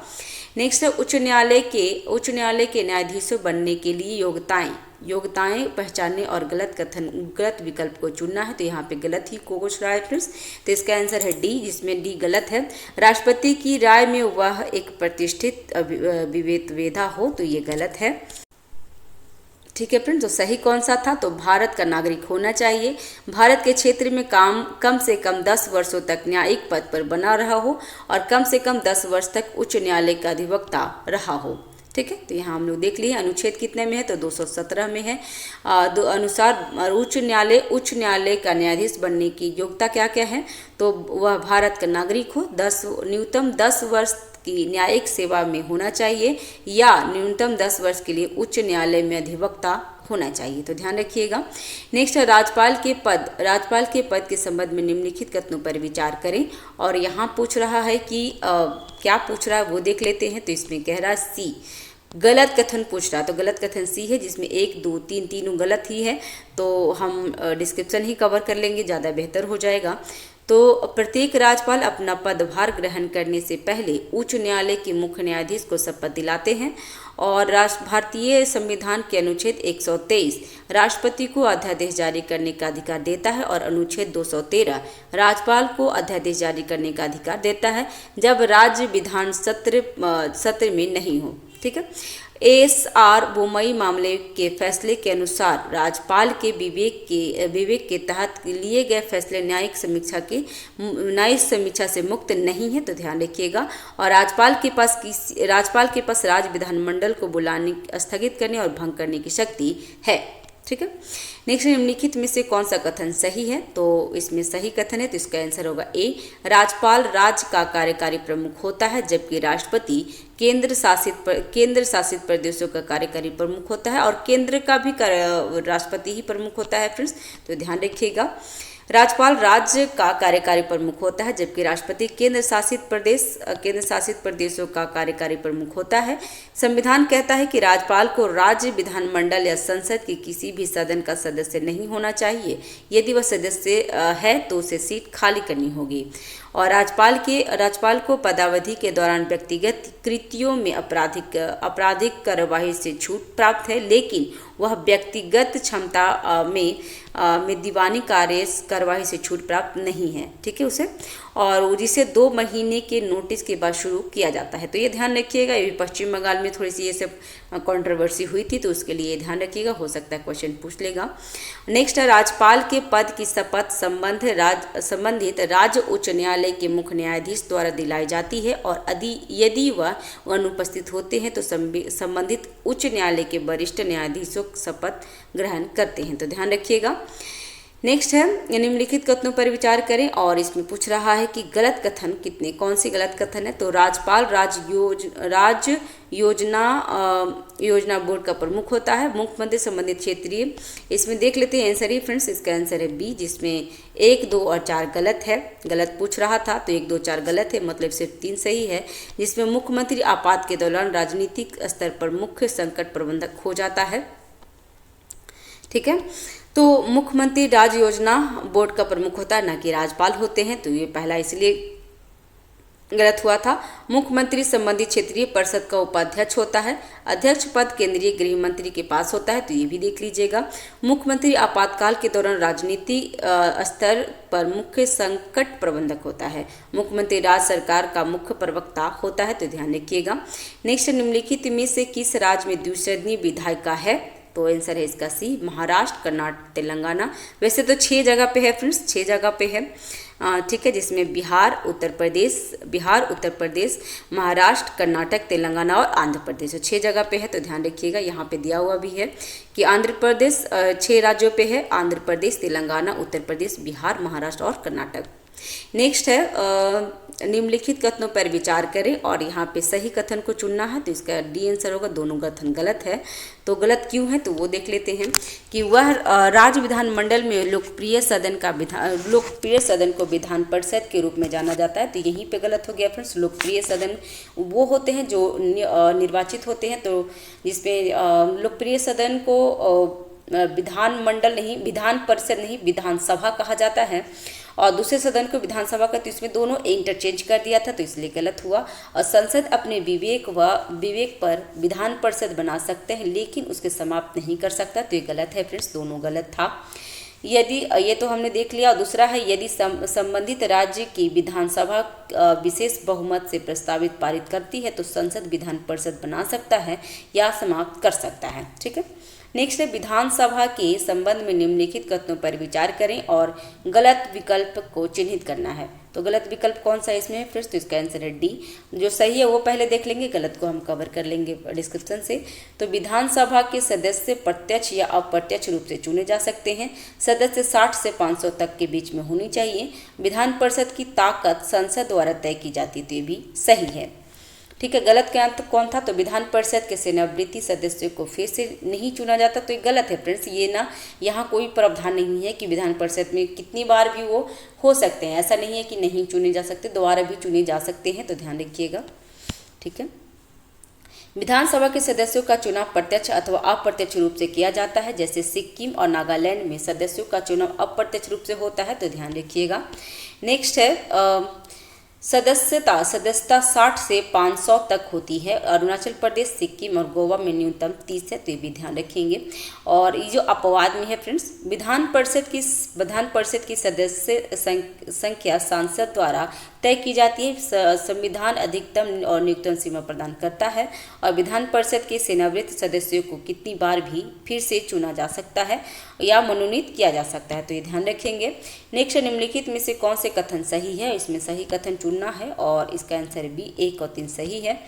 Speaker 1: नेक्स्ट है उच्च न्यायालय के न्यायाधीशों बनने के लिए योग्यताएं पहचानने और गलत विकल्प को चुनना है। तो यहाँ पे गलत ही कोश रहा है फ्रेंड्स, तो इसका आंसर है डी, जिसमें डी गलत है। राष्ट्रपति की राय में वह एक प्रतिष्ठित विवेकवेत्ता हो, तो ये गलत है। ठीक है फ्रेंड्स, तो सही कौन सा था? तो भारत का नागरिक होना चाहिए, भारत के क्षेत्र में कम से कम 10 वर्षों तक न्यायिक पद पर बना रहा हो और कम से कम 10 वर्ष तक उच्च न्यायालय का अधिवक्ता रहा हो। ठीक है, तो यहाँ हम लोग देख लिए अनुच्छेद कितने में है, तो 217 में है। अनुसार उच्च न्यायालय का न्यायाधीश बनने की योग्यता क्या क्या है? तो वह भारत का नागरिक हो, न्यूनतम 10 वर्ष की न्यायिक सेवा में होना चाहिए या न्यूनतम 10 वर्ष के लिए उच्च न्यायालय में अधिवक्ता होना चाहिए। तो ध्यान रखिएगा। नेक्स्ट है राजपाल के पद के संबंध में निम्नलिखित कथनों पर विचार करें। और यहाँ पूछ रहा है कि क्या पूछ रहा है वो देख लेते हैं। तो इसमें कह रहा है सी, गलत कथन पूछ रहा है, तो गलत कथन सी है, जिसमें 1 2 3 तीनों गलत ही है। तो हम डिस्क्रिप्शन ही कवर कर लेंगे, ज़्यादा बेहतर हो जाएगा। तो प्रत्येक राज्यपाल अपना पदभार ग्रहण करने से पहले उच्च न्यायालय के मुख्य न्यायाधीश को शपथ दिलाते हैं और भारतीय संविधान के अनुच्छेद 123 राष्ट्रपति को अध्यादेश जारी करने का अधिकार देता है और अनुच्छेद 213 राज्यपाल को अध्यादेश जारी करने का अधिकार देता है जब राज्य विधान सत्र में नहीं हो। ठीक है, एस.आर. बोमई मामले के फैसले के अनुसार राज्यपाल के विवेक के तहत लिए गए फैसले न्यायिक समीक्षा से मुक्त नहीं है। तो ध्यान रखिएगा। और राज्यपाल के पास राज्य विधानमंडल को बुलाने, स्थगित करने और भंग करने की शक्ति है। ठीक है, नेक्स्ट निम्नलिखित में से कौन सा कथन सही है? तो इसमें सही कथन है, तो इसका आंसर होगा ए, राज्यपाल राज्य का कार्यकारी प्रमुख होता है जबकि राष्ट्रपति केंद्र शासित प्रदेशों का कार्यकारी प्रमुख होता है और केंद्र का भी राष्ट्रपति ही प्रमुख होता है फ्रेंड्स। तो ध्यान रखिएगा, राज्यपाल राज्य का कार्यकारी प्रमुख होता है जबकि राष्ट्रपति केंद्र शासित प्रदेशों का कार्यकारी प्रमुख होता है। संविधान कहता है कि राज्यपाल को राज्य विधानमंडल या संसद के किसी भी सदन का सदस्य नहीं होना चाहिए। यदि वह सदस्य है तो उसे सीट खाली करनी होगी। और राज्यपाल को पदावधि के दौरान व्यक्तिगत कृतियों में आपराधिक कार्यवाही से छूट प्राप्त है, लेकिन वह व्यक्तिगत क्षमता में दीवानी कार्यवाही से छूट प्राप्त नहीं है। ठीक है, उसे और जिसे 2 महीने के नोटिस के बाद शुरू किया जाता है। तो ये ध्यान रखिएगा, ये भी पश्चिम बंगाल में थोड़ी सी ये सब कंट्रोवर्सी हुई थी, तो उसके लिए ध्यान रखिएगा, हो सकता है क्वेश्चन पूछ लेगा। नेक्स्ट है राज्यपाल के पद की शपथ संबंधित राज्य उच्च न्यायालय के मुख्य न्यायाधीश द्वारा दिलाई जाती है और यदि वह अनुपस्थित होते हैं तो संबंधित उच्च न्यायालय के वरिष्ठ न्यायाधीशों शपथ ग्रहण करते हैं। तो ध्यान रखिएगा। नेक्स्ट है निम्नलिखित कथनों पर विचार करें और इसमें पूछ रहा है कि गलत कथन कितने, कौन सी गलत कथन है? तो राज्यपाल राज्य योजना बोर्ड का प्रमुख होता है, मुख्यमंत्री संबंधित क्षेत्रीय। इसमें देख लेते हैं आंसर ही फ्रेंड्स, इसका आंसर है बी, जिसमें 1 2 और 4 गलत है। गलत पूछ रहा था तो 1 2 4 गलत है, मतलब सिर्फ 3 सही है, जिसमें मुख्यमंत्री आपात के दौरान राजनीतिक स्तर पर मुख्य संकट प्रबंधक हो जाता है। ठीक है, तो मुख्यमंत्री राज्य योजना बोर्ड का प्रमुख होता है, न कि राज्यपाल होते हैं। तो ये पहला इसलिए गलत हुआ था। मुख्यमंत्री संबंधित क्षेत्रीय परिषद का उपाध्यक्ष होता है, अध्यक्ष पद केंद्रीय गृह मंत्री के पास होता है। तो ये भी देख लीजिएगा। मुख्यमंत्री आपातकाल के दौरान राजनीति स्तर पर मुख्य संकट प्रबंधक होता है, मुख्यमंत्री राज्य सरकार का मुख्य प्रवक्ता होता है। तो ध्यान रखिएगा। नेक्स्ट, निम्नलिखित में से किस राज्य में द्विसदनीय विधायिका है? तो आंसर है इसका सी, महाराष्ट्र, कर्नाटक, तेलंगाना। वैसे तो 6 जगह पे है फ्रेंड्स, 6 जगह पे है। ठीक है, जिसमें बिहार, उत्तर प्रदेश, महाराष्ट्र, कर्नाटक, तेलंगाना और आंध्र प्रदेश, 6 जगह पे है। तो ध्यान रखिएगा, यहाँ पे दिया हुआ भी है कि आंध्र प्रदेश 6 राज्यों पे है, आंध्र प्रदेश, तेलंगाना, उत्तर प्रदेश, बिहार, महाराष्ट्र और कर्नाटक। नेक्स्ट है निम्नलिखित कथनों पर विचार करें और यहाँ पे सही कथन को चुनना है। तो इसका डी आंसर होगा, दोनों कथन गलत है। तो गलत क्यों है तो वो देख लेते हैं कि वह राज्य विधानमंडल में लोकप्रिय सदन को विधान परिषद के रूप में जाना जाता है। तो यहीं पे गलत हो गया फ्रेंड्स। लोकप्रिय सदन वो होते हैं जो निर्वाचित होते हैं, तो जिसमें लोकप्रिय सदन को विधानमंडल नहीं, विधान परिषद नहीं, विधानसभा कहा जाता है। और दूसरे सदन को विधानसभा का, तो इसमें दोनों इंटरचेंज कर दिया था, तो इसलिए गलत हुआ। और संसद अपने विवेक पर विधान परिषद बना सकते हैं, लेकिन उसके समाप्त नहीं कर सकता, तो ये गलत है फ्रेंड्स, दोनों गलत था। यदि ये तो हमने देख लिया। और दूसरा है यदि संबंधित राज्य की विधानसभा विशेष बहुमत से प्रस्तावित पारित करती है तो संसद विधान परिषद बना सकता है या समाप्त कर सकता है। ठीक है। नेक्स्ट है विधानसभा के संबंध में निम्नलिखित कथनों पर विचार करें और गलत विकल्प को चिन्हित करना है। तो गलत विकल्प कौन सा इसमें है फ्रेंड्स, तो इसका आंसर है डी। जो सही है वो पहले देख लेंगे, गलत को हम कवर कर लेंगे डिस्क्रिप्शन से। तो विधानसभा के सदस्य प्रत्यक्ष या अप्रत्यक्ष रूप से चुने जा सकते हैं। सदस्य 60 से 500 तक के बीच में होनी चाहिए। विधान परिषद की ताकत संसद द्वारा तय की जाती, तो ये भी सही है। ठीक है। गलत का अंत कौन था, तो विधान परिषद के सेवानिवृत्त सदस्यों को फिर से नहीं चुना जाता, तो ये गलत है फ्रेंड्स। ये ना, यहाँ कोई प्रावधान नहीं है कि विधान परिषद में कितनी बार भी वो हो सकते हैं, ऐसा नहीं है कि नहीं चुने जा सकते, दोबारा भी चुने जा सकते हैं, तो ध्यान रखिएगा। ठीक है। विधानसभा के सदस्यों का चुनाव प्रत्यक्ष अथवा अप्रत्यक्ष रूप से किया जाता है, जैसे सिक्किम और नागालैंड में सदस्यों का चुनाव अप्रत्यक्ष रूप से होता है, तो ध्यान रखिएगा। नेक्स्ट है सदस्यता 60 से 500 तक होती है। अरुणाचल प्रदेश, सिक्किम और गोवा में न्यूनतम 30 है, तो ये भी ध्यान रखेंगे। और ये जो अपवाद में है फ्रेंड्स, विधान परिषद की सदस्य संख्या सांसद द्वारा तय की जाती है। संविधान अधिकतम और न्यूनतम सीमा प्रदान करता है। और विधान परिषद के सेवानिवृत्त सदस्यों को कितनी बार भी फिर से चुना जा सकता है या मनोनीत किया जा सकता है, तो ये ध्यान रखेंगे। नेक्स्ट, निम्नलिखित में से कौन से कथन सही है, इसमें सही कथन चुनना है और इसका आंसर बी 1 और 3 सही है।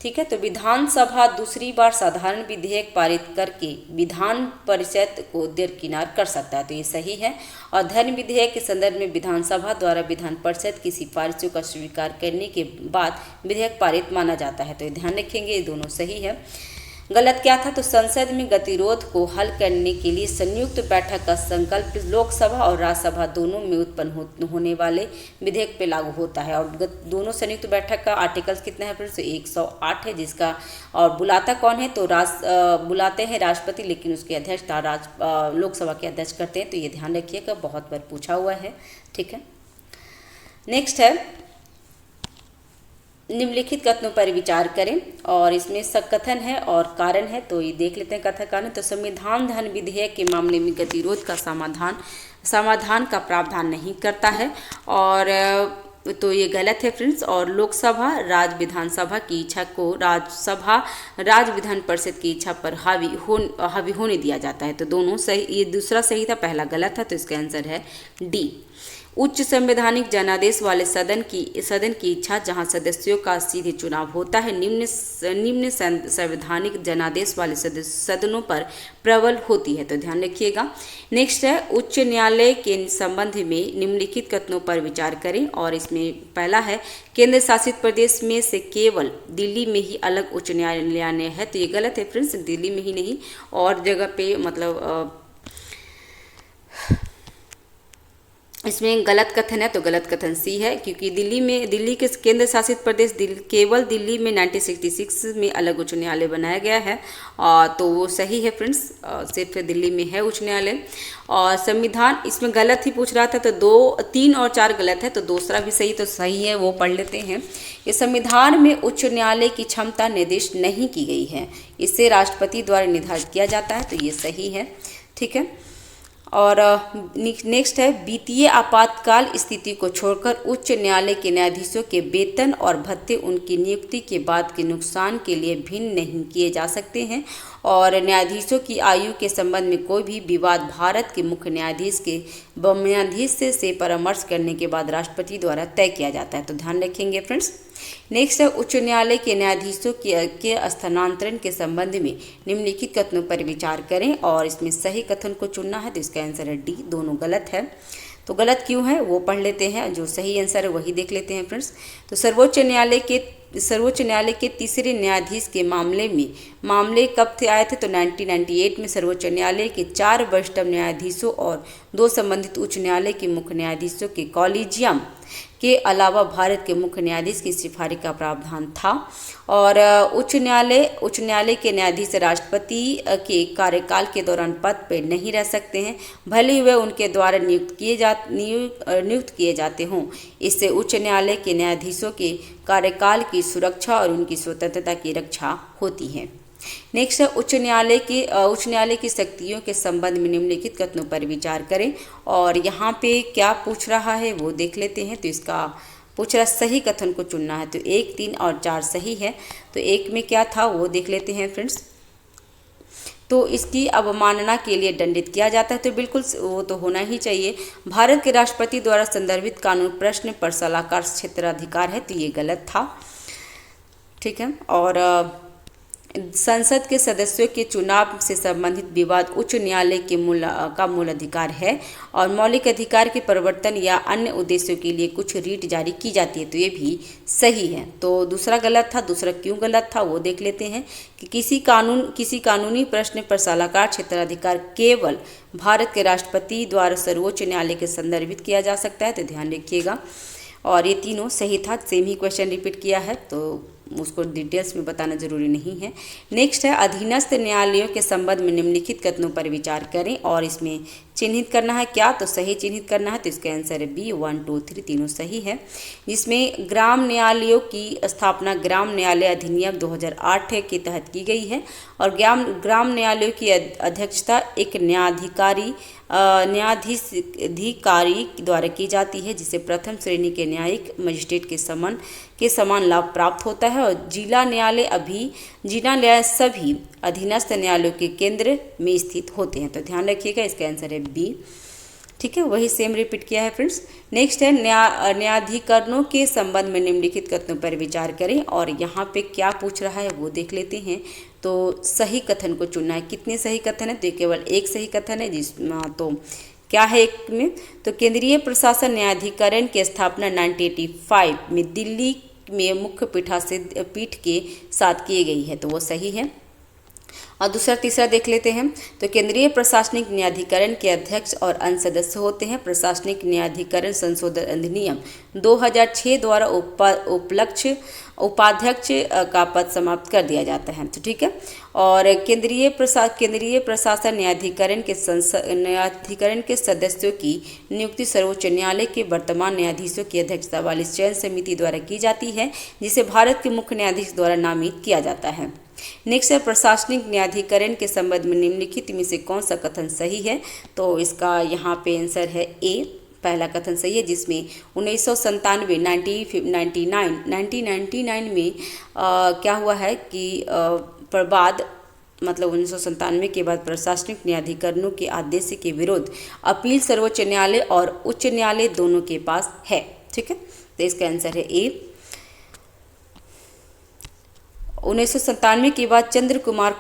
Speaker 1: ठीक है। तो विधानसभा दूसरी बार साधारण विधेयक पारित करके विधान परिषद को दरकिनार कर सकता है, तो ये सही है। और धन विधेयक के संदर्भ में विधानसभा द्वारा विधान परिषद की सिफारिशों का स्वीकार करने के बाद विधेयक पारित माना जाता है, तो ये ध्यान रखेंगे, ये दोनों सही है। गलत क्या था, तो संसद में गतिरोध को हल करने के लिए संयुक्त बैठक का संकल्प लोकसभा और राज्यसभा दोनों में उत्पन्न होने वाले विधेयक पे लागू होता है। और दोनों संयुक्त बैठक का आर्टिकल्स कितना है फिर से 108 है, जिसका और बुलाता कौन है, तो बुलाते हैं राष्ट्रपति, लेकिन उसके अध्यक्ष लोकसभा के अध्यक्ष करते हैं, तो ये ध्यान रखिएगा, बहुत बार पूछा हुआ है। ठीक है। नेक्स्ट है निम्नलिखित कथनों पर विचार करें और इसमें कथन है और कारण है, तो ये देख लेते हैं कथन कारण। तो संविधान धन विधेयक के मामले में गतिरोध का समाधान का प्रावधान नहीं करता है, और तो ये गलत है फ्रेंड्स। और लोकसभा राज्य विधानसभा की इच्छा को राज्य विधान परिषद की इच्छा पर हावी होने दिया जाता है, तो दोनों सही। ये दूसरा सही था, पहला गलत था, तो इसका आंसर है डी। उच्च संवैधानिक जनादेश वाले सदन की इच्छा जहां सदस्यों का सीधे चुनाव होता है, निम्न संवैधानिक जनादेश वाले सदनों पर प्रबल होती है, तो ध्यान रखिएगा। नेक्स्ट है उच्च न्यायालय के संबंध में निम्नलिखित कथनों पर विचार करें और इसमें पहला है केंद्र शासित प्रदेश में से केवल दिल्ली में ही अलग उच्च न्यायालय है, तो ये गलत है फ्रेंड्स, दिल्ली में ही नहीं और जगह पे मतलब इसमें गलत कथन है, तो गलत कथन सी है, क्योंकि दिल्ली के केंद्र शासित प्रदेश केवल दिल्ली में 1966 में अलग उच्च न्यायालय बनाया गया है, तो वो सही है फ्रेंड्स, सिर्फ दिल्ली में है उच्च न्यायालय। और संविधान इसमें गलत ही पूछ रहा था, तो 2, 3 और 4 गलत है, तो दूसरा भी सही, तो सही है, वो पढ़ लेते हैं। ये संविधान में उच्च न्यायालय की क्षमता निर्दिष्ट नहीं की गई है, इसे राष्ट्रपति द्वारा निर्धारित किया जाता है, तो ये सही है। ठीक है। और नेक्स्ट है वित्तीय आपातकाल स्थिति को छोड़कर उच्च न्यायालय के न्यायाधीशों के वेतन और भत्ते उनकी नियुक्ति के बाद के नुकसान के लिए भिन्न नहीं किए जा सकते हैं, और न्यायाधीशों की आयु के संबंध में कोई भी विवाद भारत के मुख्य न्यायाधीश से परामर्श करने के बाद राष्ट्रपति द्वारा तय किया जाता है, तो ध्यान रखेंगे फ्रेंड्स। नेक्स्ट है उच्च न्यायालय के न्यायाधीशों के स्थानांतरण के संबंध में निम्नलिखित कथनों पर विचार करें और इसमें सही कथन को चुनना है, तो इसका आंसर है डी, दोनों गलत है। तो गलत क्यों है वो पढ़ लेते हैं, जो सही आंसर है वही देख लेते हैं फ्रेंड्स। तो सर्वोच्च न्यायालय के तीसरे न्यायाधीश के मामले कब थे आए थे, तो 1998 में सर्वोच्च न्यायालय के 4 वरिष्ठतम न्यायाधीशों और 2 संबंधित उच्च न्यायालय के मुख्य न्यायाधीशों के कॉलेजियम के अलावा भारत के मुख्य न्यायाधीश की सिफारिश का प्रावधान था। और उच्च न्यायालय के न्यायाधीश राष्ट्रपति के कार्यकाल के दौरान पद पर नहीं रह सकते हैं, भले ही वे उनके द्वारा नियुक्त किए जाते हों। इससे उच्च न्यायालय के न्यायाधीशों के कार्यकाल की सुरक्षा और उनकी स्वतंत्रता की रक्षा होती है। नेक्स्ट है उच्च न्यायालय की शक्तियों के संबंध में निम्नलिखित कथनों पर विचार करें। और यहाँ पे क्या पूछ रहा है वो देख लेते हैं। तो इसका पूछ रहा सही कथन को चुनना है, तो 1, 3 और 4 सही है। तो 1 में क्या था वो देख लेते हैं फ्रेंड्स। तो इसकी अवमानना के लिए दंडित किया जाता है, तो बिल्कुल वो तो होना ही चाहिए। भारत के राष्ट्रपति द्वारा संदर्भित कानून प्रश्न पर सलाहकार क्षेत्राधिकार है, तो ये गलत था, ठीक है। और संसद के सदस्यों के चुनाव से संबंधित विवाद उच्च न्यायालय के मूल अधिकार है। और मौलिक अधिकार के परिवर्तन या अन्य उद्देश्यों के लिए कुछ रीट जारी की जाती है, तो ये भी सही है। तो दूसरा गलत था। दूसरा क्यों गलत था वो देख लेते हैं कि किसी कानूनी प्रश्न पर सलाहकार क्षेत्राधिकार केवल भारत के राष्ट्रपति द्वारा सर्वोच्च न्यायालय के संदर्भित किया जा सकता है, तो ध्यान रखिएगा। और ये तीनों सही था, सेम ही क्वेश्चन रिपीट किया है, तो उसको डिटेल्स में बताना जरूरी नहीं है। नेक्स्ट है अधीनस्थ न्यायालयों के संबंध में निम्नलिखित कथनों पर विचार करें। और इसमें चिन्हित करना है क्या, तो सही चिन्हित करना है। तो इसका आंसर है बी, 1, 2, 3 तीनों सही है। जिसमें ग्राम न्यायालयों की स्थापना ग्राम न्यायालय अधिनियम 2008 के तहत की गई है। और ग्राम न्यायालयों की अध्यक्षता एक न्यायाधिकारी द्वारा की जाती है, जिसे प्रथम श्रेणी के न्यायिक मजिस्ट्रेट के समान लाभ प्राप्त होता है। और जिला न्यायालय सभी अधीनस्थ न्यायालयों के केंद्र में स्थित होते हैं, तो ध्यान रखिएगा। इसका आंसर है बी, ठीक है। वही सेम रिपीट किया है फ्रेंड्स। नेक्स्ट है न्यायाधिकरणों के संबंध में निम्नलिखित कथनों पर विचार करें। और यहाँ पे क्या पूछ रहा है वो देख लेते हैं। तो सही कथन को चुनना है। कितने सही कथन है, तो केवल एक सही कथन है। तो क्या है एक में, तो केंद्रीय प्रशासन न्यायाधिकरण की स्थापना 1985 में दिल्ली में मुख्य पीठ के साथ की गई है, तो वो सही है। और दूसरा तीसरा देख लेते हैं। तो केंद्रीय प्रशासनिक न्यायाधिकरण के अध्यक्ष और अन्य सदस्य होते हैं। प्रशासनिक न्यायाधिकरण संशोधन अधिनियम 2006 द्वारा उपाध्यक्ष का पद समाप्त कर दिया जाता है, तो ठीक है। और केंद्रीय प्रशासन न्यायाधिकरण के सदस्यों की नियुक्ति सर्वोच्च न्यायालय के वर्तमान न्यायाधीशों की अध्यक्षता वाली चयन समिति द्वारा की जाती है, जिसे भारत के मुख्य न्यायाधीश द्वारा नामित किया जाता है। नेक्स्ट है प्रशासनिक न्यायाधिकरण के संबंध में निम्नलिखित में से कौन सा कथन सही है, तो इसका यहाँ पे आंसर है ए, पहला कथन सही है। जिसमें 1999 में क्या हुआ है कि मतलब 1997 के बाद प्रशासनिक न्यायाधिकरणों के आदेश के विरुद्ध अपील सर्वोच्च न्यायालय और उच्च न्यायालय दोनों के पास है, ठीक है। तो इसका आंसर है ए। 1997 के बाद चंद्र कुमार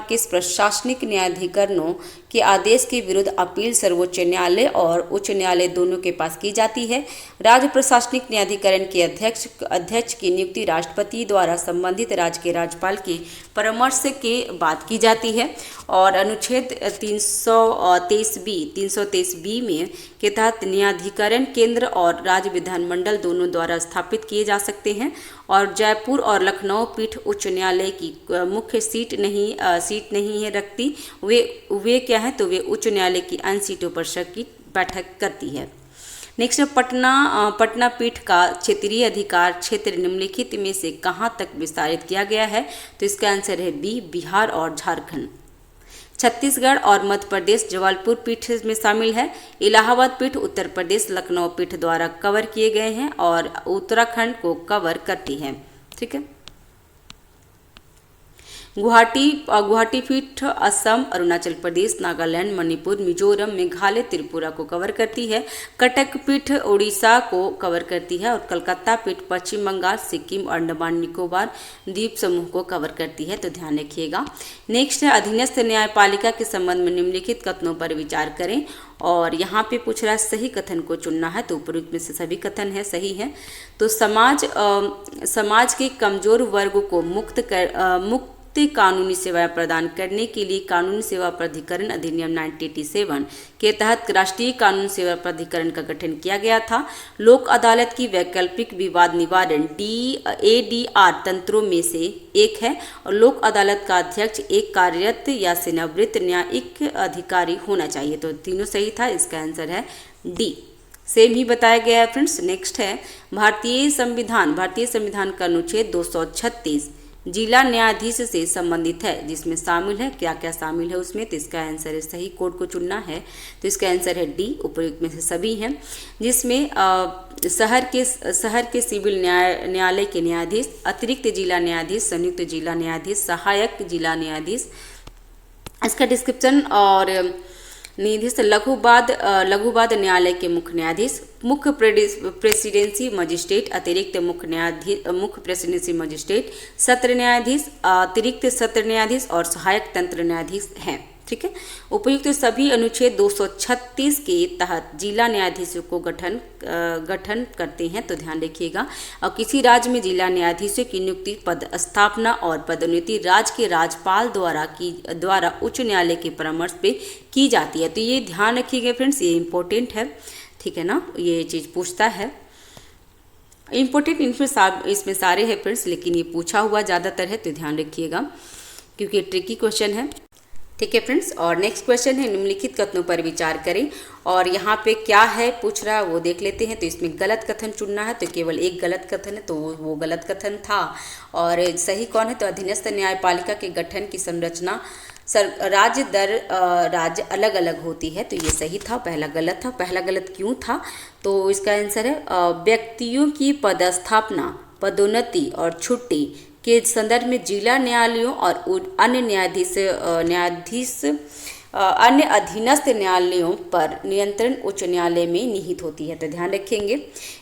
Speaker 1: केस प्रशासनिक न्यायाधिकरणों के आदेश के विरुद्ध अपील सर्वोच्च न्यायालय और उच्च न्यायालय दोनों के पास की जाती है। राज्य प्रशासनिक न्यायाधिकरण के अध्यक्ष की नियुक्ति राष्ट्रपति द्वारा संबंधित राज्य के राज्यपाल के परामर्श के बाद की जाती है। और अनुच्छेद 323B में के तहत न्यायाधिकरण केंद्र और राज्य विधानमंडल दोनों द्वारा स्थापित किए जा सकते हैं। और जयपुर और लखनऊ पीठ उच्च न्यायालय की मुख्य सीट नहीं है रखती, वे क्या है, तो वे उच्च न्यायालय की अन्य सीटों पर की बैठक करती है। नेक्स्ट है पटना पीठ का क्षेत्रीय अधिकार क्षेत्र निम्नलिखित में से कहाँ तक विस्तारित किया गया है, तो इसका आंसर है बी, बिहार और झारखंड। छत्तीसगढ़ और मध्य प्रदेश जबलपुर पीठ में शामिल है। इलाहाबाद पीठ उत्तर प्रदेश लखनऊ पीठ द्वारा कवर किए गए हैं और उत्तराखंड को कवर करती है, ठीक है। गुवाहाटी पीठ असम, अरुणाचल प्रदेश, नागालैंड, मणिपुर, मिजोरम, मेघालय, त्रिपुरा को कवर करती है। कटक पीठ उड़ीसा को कवर करती है और कलकत्ता पीठ पश्चिम बंगाल, सिक्किम, अंडमान निकोबार द्वीप समूह को कवर करती है, तो ध्यान रखिएगा। नेक्स्ट है अधीनस्थ न्यायपालिका के संबंध में निम्नलिखित कथनों पर विचार करें। और यहाँ पे पूछ रहा है सही कथन को चुनना है, तो उपयुक्त में से सभी कथन है सही है। तो समाज के कमजोर वर्ग को मुक्त कानूनी सेवाएं प्रदान करने के लिए कानूनी सेवा प्राधिकरण अधिनियम 1987 के तहत राष्ट्रीय कानूनी सेवा प्राधिकरण का गठन किया गया था। लोक अदालत की वैकल्पिक विवाद निवारण ADR तंत्रों में से एक है और लोक अदालत का अध्यक्ष एक कार्यरत या सेवानिवृत्त न्यायिक अधिकारी होना चाहिए, तो तीनों सही था। इसका आंसर है डी, सेम ही बताया गया है फ्रेंड्स। नेक्स्ट है भारतीय संविधान का अनुच्छेद 236 जिला न्यायाधीश से संबंधित है, जिसमें शामिल है क्या क्या शामिल है उसमें, तो इसका आंसर है सही कोड को चुनना है, तो इसका आंसर है डी, उपयुक्त में से सभी हैं। जिसमें शहर के सिविल न्यायालय के न्यायाधीश, अतिरिक्त जिला न्यायाधीश, संयुक्त जिला न्यायाधीश, सहायक जिला न्यायाधीश, इसका डिस्क्रिप्शन और न्यायाधीश लघुवाद न्यायालय के मुख्य न्यायाधीश, मुख्य प्रेसिडेंसी मजिस्ट्रेट, अतिरिक्त मुख्य प्रेसिडेंसी मजिस्ट्रेट, सत्र न्यायाधीश, अतिरिक्त सत्र न्यायाधीश और सहायक तंत्र न्यायाधीश हैं। ठीक है, उपयुक्त सभी अनुच्छेद 236 के तहत जिला न्यायाधीशों को गठन करते हैं, तो ध्यान रखिएगा। और किसी राज्य में जिला न्यायाधीशों की नियुक्ति, पद स्थापना और पदोन्नति राज्य के राज्यपाल द्वारा उच्च न्यायालय के परामर्श पे की जाती है, तो ये ध्यान रखिएगा फ्रेंड्स, ये इंपॉर्टेंट है। ठीक है ना, ये चीज़ पूछता है इंपॉर्टेंट, इसमें सारे हैं फ्रेंड्स, लेकिन ये पूछा हुआ ज़्यादातर है, तो ध्यान रखिएगा क्योंकि ट्रिकी क्वेश्चन है। ठीक है फ्रेंड्स, और नेक्स्ट क्वेश्चन है निम्नलिखित कथनों पर विचार करें। और यहाँ पे क्या है पूछ रहा है वो देख लेते हैं। तो इसमें गलत कथन चुनना है, तो केवल एक गलत कथन है, तो वो गलत कथन था। और सही कौन है, तो अधीनस्थ न्यायपालिका के गठन की संरचना राज्य अलग अलग होती है, तो ये सही था। पहला गलत था। पहला गलत क्यों था, तो इसका आंसर है व्यक्तियों की पदस्थापना, पदोन्नति और छुट्टी के संदर्भ में जिला न्यायालयों और अन्य अधीनस्थ न्यायालयों पर नियंत्रण उच्च न्यायालय में निहित होती है, तो ध्यान रखेंगे।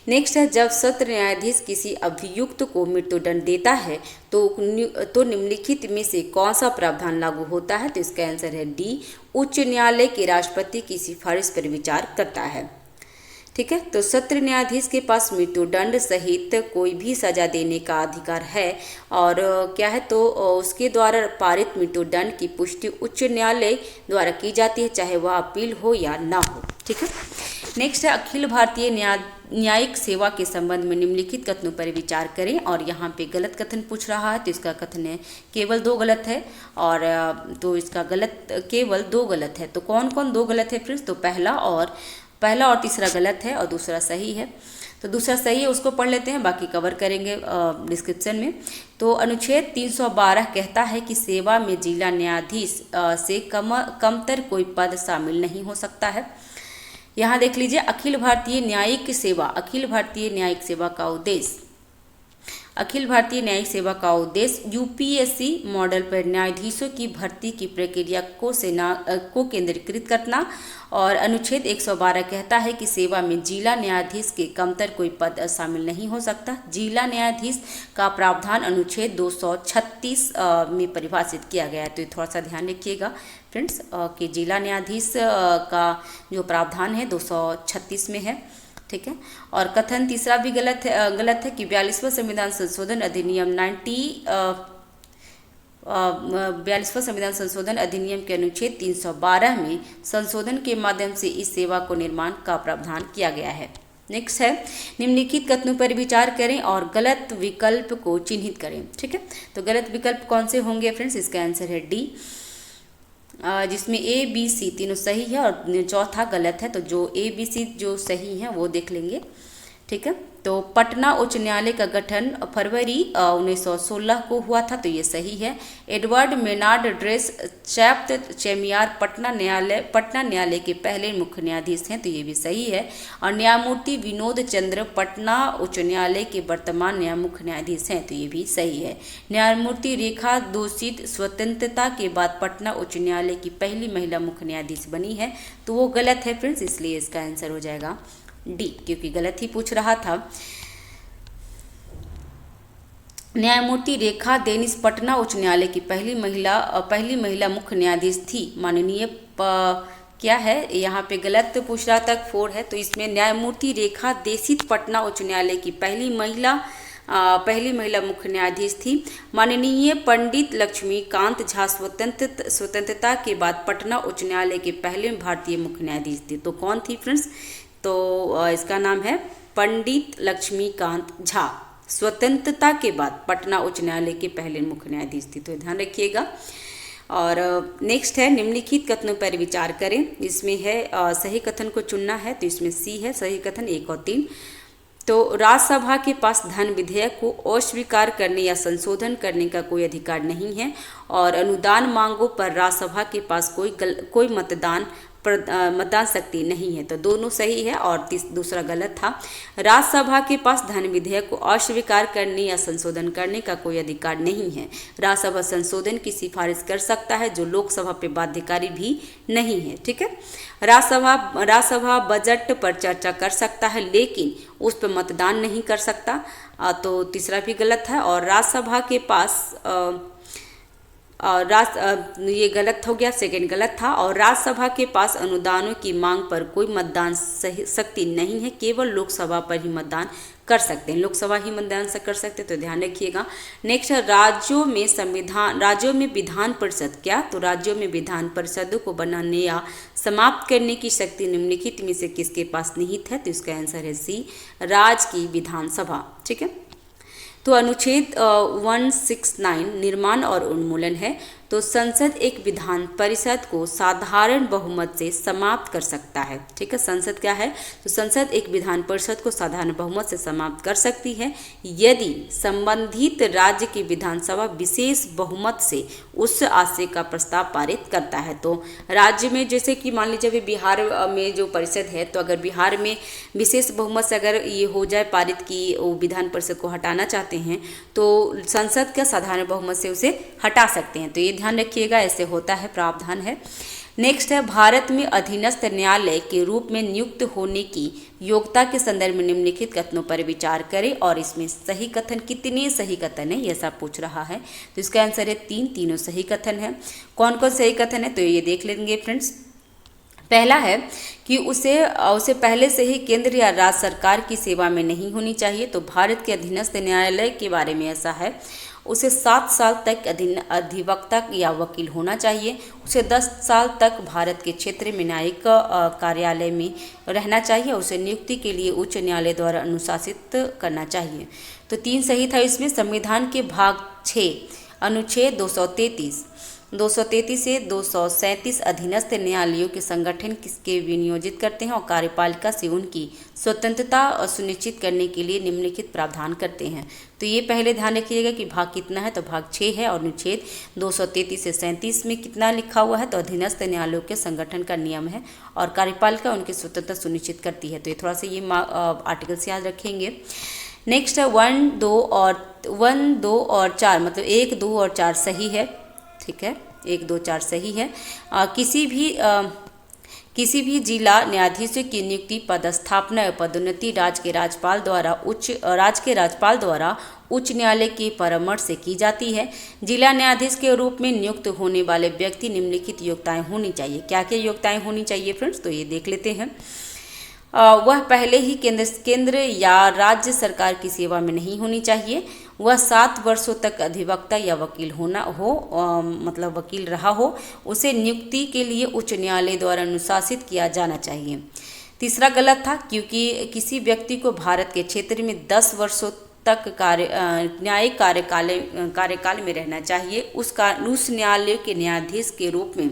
Speaker 1: नेक्स्ट है जब सत्र न्यायाधीश किसी अभियुक्त को मृत्युदंड देता है तो निम्नलिखित में से कौन सा प्रावधान लागू होता है, तो इसका आंसर है डी, उच्च न्यायालय के राष्ट्रपति की सिफारिश पर विचार करता है। ठीक है, तो सत्र न्यायाधीश के पास मृत्युदंड सहित कोई भी सजा देने का अधिकार है, और क्या है तो उसके द्वारा पारित मृत्युदंड की पुष्टि उच्च न्यायालय द्वारा की जाती है, चाहे वह अपील हो या ना हो। ठीक है, नेक्स्ट है अखिल भारतीय न्यायिक सेवा के संबंध में निम्नलिखित कथनों पर विचार करें। और यहाँ पे गलत कथन पूछ रहा है, तो इसका कथन है केवल 2 गलत है, और तो इसका केवल 2 गलत है। तो कौन कौन 2 गलत है फ्रेंड्स, तो पहला और तीसरा गलत है और दूसरा सही है। तो दूसरा सही है, उसको पढ़ लेते हैं, बाकी कवर करेंगे डिस्क्रिप्शन में। तो अनुच्छेद 312 कहता है कि सेवा में जिला न्यायाधीश से कमतर कोई पद शामिल नहीं हो सकता है। यहाँ देख लीजिए, अखिल भारतीय न्यायिक सेवा का उद्देश्य यूपीएससी मॉडल पर न्यायाधीशों की भर्ती की प्रक्रिया को केंद्रीकृत करना। और अनुच्छेद 112 कहता है कि सेवा में जिला न्यायाधीश के कमतर कोई पद शामिल नहीं हो सकता। जिला न्यायाधीश का प्रावधान अनुच्छेद 236 में परिभाषित किया गया है, तो थोड़ा सा ध्यान रखिएगा फ्रेंड्स कि जिला न्यायाधीश का जो प्रावधान है 236 में है। ठीक है, और कथन तीसरा भी गलत है कि 42वां संविधान संशोधन अधिनियम 42वां संविधान संशोधन अधिनियम के अनुच्छेद 312 में संशोधन के माध्यम से इस सेवा को निर्माण का प्रावधान किया गया है। नेक्स्ट है निम्नलिखित कथनों पर विचार करें और गलत विकल्प को चिन्हित करें। ठीक है, तो गलत विकल्प कौन से होंगे फ्रेंड्स, इसका आंसर है डी, जिसमें ए बी सी तीनों सही है और चौथा गलत है। तो जो ए बी सी जो सही है वो देख लेंगे। ठीक है, तो पटना उच्च न्यायालय का गठन फरवरी 1916 को हुआ था, तो ये सही है। एडवर्ड मेनार्ड ड्रेस चैप्ट चेमियार पटना न्यायालय के पहले मुख्य न्यायाधीश हैं, तो ये भी सही है। और न्यायमूर्ति विनोद चंद्र पटना उच्च न्यायालय के वर्तमान मुख्य न्यायाधीश हैं, तो ये भी सही है। न्यायमूर्ति रेखा दोषित स्वतंत्रता के बाद पटना उच्च न्यायालय की पहली महिला मुख्य न्यायाधीश बनी है, तो वो गलत है फ्रेंड्स, इसलिए इसका आंसर हो जाएगा डी, क्योंकि गलत ही पूछ रहा था। न्यायमूर्ति रेखा डेनिस पटना उच्च न्यायालय की पहली महिला मुख्य न्यायाधीश थी। माननीय क्या है यहाँ पे गलत पूछ रहा था, 4 है, तो इसमें न्यायमूर्ति रेखा देसित पटना उच्च न्यायालय की पहली महिला मुख्य न्यायाधीश थी। माननीय पंडित लक्ष्मीकांत झा स्वतंत्रता के बाद पटना उच्च न्यायालय के पहले भारतीय मुख्य न्यायाधीश थे। तो कौन थी फ्रेंड्स? तो इसका नाम है पंडित लक्ष्मीकांत झा, स्वतंत्रता के बाद पटना उच्च न्यायालय के पहले मुख्य न्यायाधीश थी, तो ध्यान रखिएगा। और नेक्स्ट है निम्नलिखित कथनों पर विचार करें। इसमें है सही कथन को चुनना है, तो इसमें सी है सही कथन 1 और 3। तो राज्यसभा के पास धन विधेयक को अस्वीकार करने या संशोधन करने का कोई अधिकार नहीं है, और अनुदान मांगों पर राज्यसभा के पास कोई मतदान शक्ति नहीं है, तो दोनों सही है और दूसरा गलत था। राज्यसभा के पास धन विधेयक को अस्वीकार करने या संशोधन करने का कोई अधिकार नहीं है। राज्यसभा संशोधन की सिफारिश कर सकता है, जो लोकसभा पे बाध्यकारी भी नहीं है। ठीक है, राज्यसभा बजट पर चर्चा कर सकता है, लेकिन उस पर मतदान नहीं कर सकता, तो तीसरा भी गलत है। और राज्यसभा के पास ये गलत हो गया, सेकंड गलत था। और राज्यसभा के पास अनुदानों की मांग पर कोई मतदान शक्ति नहीं है, केवल लोकसभा पर ही मतदान कर सकते हैं, लोकसभा ही मतदान से कर सकते हैं, तो ध्यान रखिएगा। नेक्स्ट है राज्यों में विधान परिषद, क्या? तो राज्यों में विधान परिषदों को बनाने या समाप्त करने की शक्ति निम्नलिखित में से किसके पास निहित है? तो इसका आंसर है सी, राज्य की विधानसभा। ठीक है, तो अनुच्छेद 169 निर्माण और उन्मूलन है। तो संसद एक विधान परिषद को साधारण बहुमत से समाप्त कर सकता है। ठीक है, संसद क्या है? तो संसद एक विधान परिषद को साधारण बहुमत से समाप्त कर सकती है यदि संबंधित राज्य की विधानसभा विशेष बहुमत से उस आशय का प्रस्ताव पारित करता है। तो राज्य में जैसे कि मान लीजिए बिहार में जो परिषद है, तो अगर बिहार में विशेष बहुमत से अगर ये हो जाए पारित की वो विधान परिषद को हटाना चाहते हैं, तो संसद का साधारण बहुमत से उसे हटा सकते हैं। तो ये ध्यान रखिएगा, ऐसे होता है, प्रावधान है। नेक्स्ट है भारत में अधीनस्थ न्यायालय के रूप में नियुक्त होने की योग्यता के संदर्भ में निम्नलिखित कथनों पर विचार करें, और इसमें सही कथन कितने सही कथन है, ये सब पूछ रहा है। तो इसका आंसर है 3, तीनों सही कथन है। कौन कौन सही कथन है, तो ये देख लेंगे फ्रेंड्स। पहला है कि उसे पहले से ही केंद्र या राज्य सरकार की सेवा में नहीं होनी चाहिए। तो भारत के अधीनस्थ न्यायालय के बारे में ऐसा है, उसे 7 साल तक अधिवक्ता या वकील होना चाहिए। उसे 10 साल तक भारत के क्षेत्र में न्यायिक कार्यालय में रहना चाहिए। उसे नियुक्ति के लिए उच्च न्यायालय द्वारा अनुशासित करना चाहिए। तो 3 सही था इसमें। संविधान के भाग 6 अनुच्छेद 233 से 237 अधीनस्थ न्यायालयों के संगठन किसके विनियोजित करते हैं और कार्यपालिका से उनकी स्वतंत्रता सुनिश्चित करने के लिए निम्नलिखित प्रावधान करते हैं। तो ये पहले ध्यान रखिएगा कि भाग कितना है, तो भाग 6 है, और अनुच्छेद 233 से 37 में कितना लिखा हुआ है, तो अधीनस्थ न्यायालयों के संगठन का नियम है और कार्यपालिका उनकी स्वतंत्रता सुनिश्चित करती है। तो ये थोड़ा सा ये आर्टिकल्स याद रखेंगे। नेक्स्ट है 1, 2 और 4, मतलब 1, 2 और 4 सही है। ठीक है, 1, 2, 4 सही है। किसी भी जिला न्यायाधीशों की नियुक्ति, पदस्थापना या पदोन्नति राज्य के राज्यपाल द्वारा उच्च न्यायालय के परामर्श से की जाती है। जिला न्यायाधीश के रूप में नियुक्त होने वाले व्यक्ति निम्नलिखित योग्यताएं होनी चाहिए। क्या क्या योग्यताएं होनी चाहिए फ्रेंड्स, तो ये देख लेते हैं। वह पहले ही केंद्र या राज्य सरकार की सेवा में नहीं होनी चाहिए। वह 7 वर्षों तक अधिवक्ता या वकील मतलब वकील रहा हो। उसे नियुक्ति के लिए उच्च न्यायालय द्वारा अनुशासित किया जाना चाहिए। तीसरा गलत था, क्योंकि किसी व्यक्ति को भारत के क्षेत्र में 10 वर्षों तक न्यायिक कार्यकाल में रहना चाहिए। उस न्यायालय के न्यायाधीश के रूप में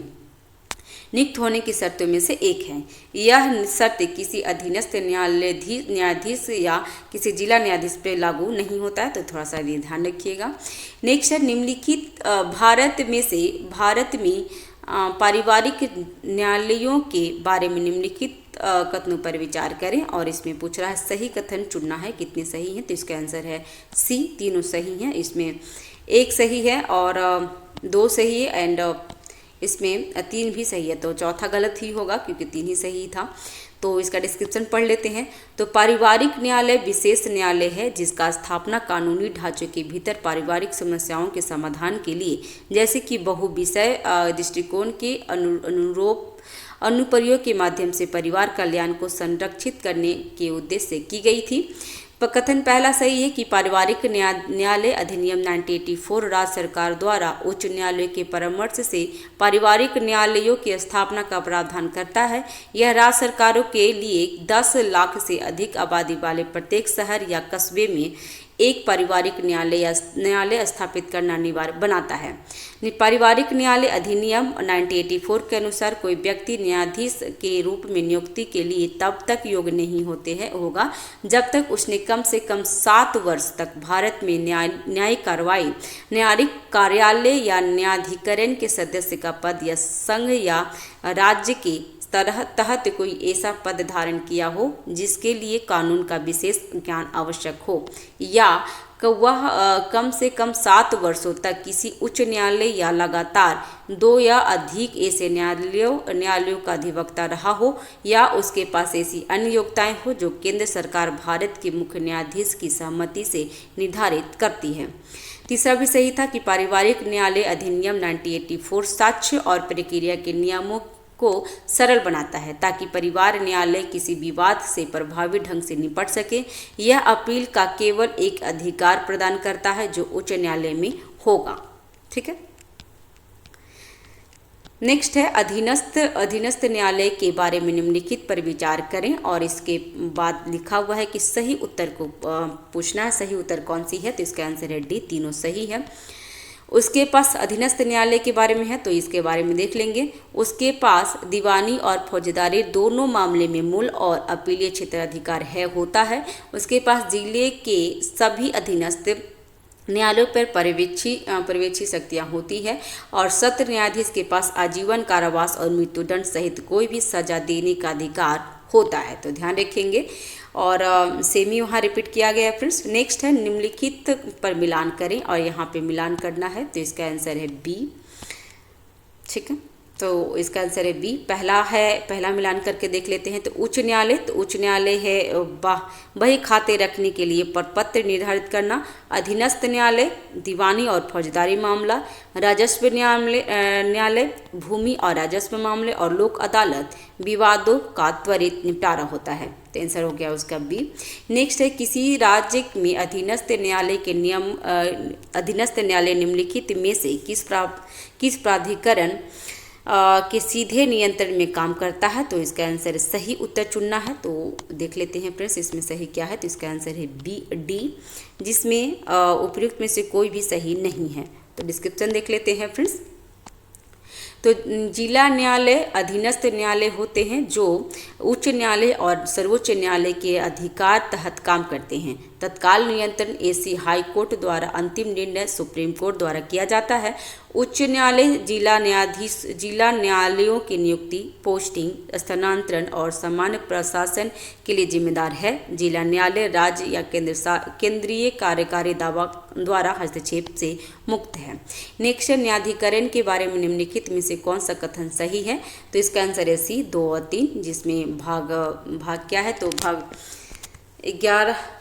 Speaker 1: नियुक्त होने की शर्तों में से एक है। यह शर्त किसी अधीनस्थ न्यायाधीश या किसी जिला न्यायाधीश पर लागू नहीं होता है, तो थोड़ा सा ये ध्यान रखिएगा। नेक्स्ट है निम्नलिखित भारत में पारिवारिक न्यायालयों के बारे में निम्नलिखित कथनों पर विचार करें। और इसमें पूछ रहा है सही कथन चुनना है, कितने सही हैं, तो इसका आंसर है सी, तीनों सही हैं। इसमें एक सही है और दो सही है एंड इसमें तीन भी सही है, तो चौथा गलत ही होगा क्योंकि तीन ही सही था। तो इसका डिस्क्रिप्शन पढ़ लेते हैं। तो पारिवारिक न्यायालय विशेष न्यायालय है जिसका स्थापना कानूनी ढांचे के भीतर पारिवारिक समस्याओं के समाधान के लिए, जैसे कि बहुविषय दृष्टिकोण के अनुप्रयोग के माध्यम से परिवार कल्याण को संरक्षित करने के उद्देश्य से की गई थी। कथन पहला सही है कि पारिवारिक न्यायालय अधिनियम 1984 राज्य सरकार द्वारा उच्च न्यायालय के परामर्श से पारिवारिक न्यायालयों की स्थापना का प्रावधान करता है। यह राज्य सरकारों के लिए 10 लाख से अधिक आबादी वाले प्रत्येक शहर या कस्बे में एक पारिवारिक न्यायालय स्थापित करना अनिवार्य बनाता है। पारिवारिक न्यायालय अधिनियम 1984 के अनुसार कोई व्यक्ति न्यायाधीश के रूप में नियुक्ति के लिए तब तक योग्य नहीं होगा जब तक उसने कम से कम 7 वर्ष तक भारत में न्यायिक कार्रवाई, न्यायिक कार्यालय या न्यायाधिकरण के सदस्य का पद या संघ या राज्य के तहत कोई ऐसा पद धारण किया हो जिसके लिए कानून का विशेष ज्ञान आवश्यक हो, या वह कम से कम 7 वर्षों तक किसी उच्च न्यायालय या लगातार 2 या अधिक ऐसे न्यायालयों का अधिवक्ता रहा हो, या उसके पास ऐसी अन्य योग्यताएं हो जो केंद्र सरकार भारत के मुख्य न्यायाधीश की सहमति से निर्धारित करती है। तीसरा भी सही था कि पारिवारिक न्यायालय अधिनियम 1984 साक्ष्य और प्रक्रिया के नियमों को सरल बनाता है ताकि परिवार न्यायालय किसी विवाद से प्रभावी ढंग से निपट सके। यह अपील का केवल एक अधिकार प्रदान करता है जो उच्च न्यायालय में होगा। ठीक है। नेक्स्ट है अधीनस्थ न्यायालय के बारे में निम्नलिखित पर विचार करें। और इसके बाद लिखा हुआ है कि सही उत्तर को पूछना है, सही उत्तर कौन सी है, तो इसका आंसर है डी, तीनों सही है। उसके पास अधीनस्थ न्यायालय के बारे में है तो इसके बारे में देख लेंगे। उसके पास दीवानी और फौजदारी दोनों मामले में मूल और अपीलीय क्षेत्राधिकार होता है। उसके पास जिले के सभी अधीनस्थ न्यायालयों पर पर्यवेक्षी शक्तियाँ होती है और सत्र न्यायाधीश के पास आजीवन कारावास और मृत्युदंड सहित कोई भी सजा देने का अधिकार होता है, तो ध्यान रखेंगे। और सेम ही वहाँ रिपीट किया गया है फ्रेंड्स। नेक्स्ट है निम्नलिखित पर मिलान करें और यहाँ पे मिलान करना है, तो इसका आंसर है बी। ठीक है, तो इसका आंसर है बी। पहला मिलान करके देख लेते हैं। तो उच्च न्यायालय है बही खाते रखने के लिए प्रपत्र निर्धारित करना। अधीनस्थ न्यायालय दीवानी और फौजदारी मामला। राजस्व न्यायालय भूमि और राजस्व मामले। और लोक अदालत विवादों का त्वरित निपटारा होता है, तो आंसर हो गया उसका बी। नेक्स्ट है किसी राज्य में अधीनस्थ न्यायालय निम्नलिखित में से किस प्राधिकरण के सीधे नियंत्रण में काम करता है, तो इसका आंसर सही उत्तर चुनना है। तो देख लेते हैं फ्रेंड्स इसमें सही क्या है, तो इसका आंसर है डी, जिसमें उपयुक्त में से कोई भी सही नहीं है। तो डिस्क्रिप्शन देख लेते हैं फ्रेंड्स। तो जिला न्यायालय अधीनस्थ न्यायालय होते हैं जो उच्च न्यायालय और सर्वोच्च न्यायालय के अधिकार तहत काम करते हैं। तत्काल नियंत्रण एसी हाई कोर्ट द्वारा, अंतिम निर्णय सुप्रीम कोर्ट द्वारा किया जाता है। उच्च न्यायालय जिला न्यायालयों की नियुक्ति, पोस्टिंग, स्थानांतरण और सामान्य प्रशासन के लिए जिम्मेदार है। जिला न्यायालय राज्य या केंद्रीय कार्यकारी द्वारा हस्तक्षेप से मुक्त है। नेक्स्ट न्यायाधिकरण के बारे में निम्नलिखित में से कौन सा कथन सही है, तो इसका आंसर है सी, 2 और 3, जिसमें भाग क्या है, तो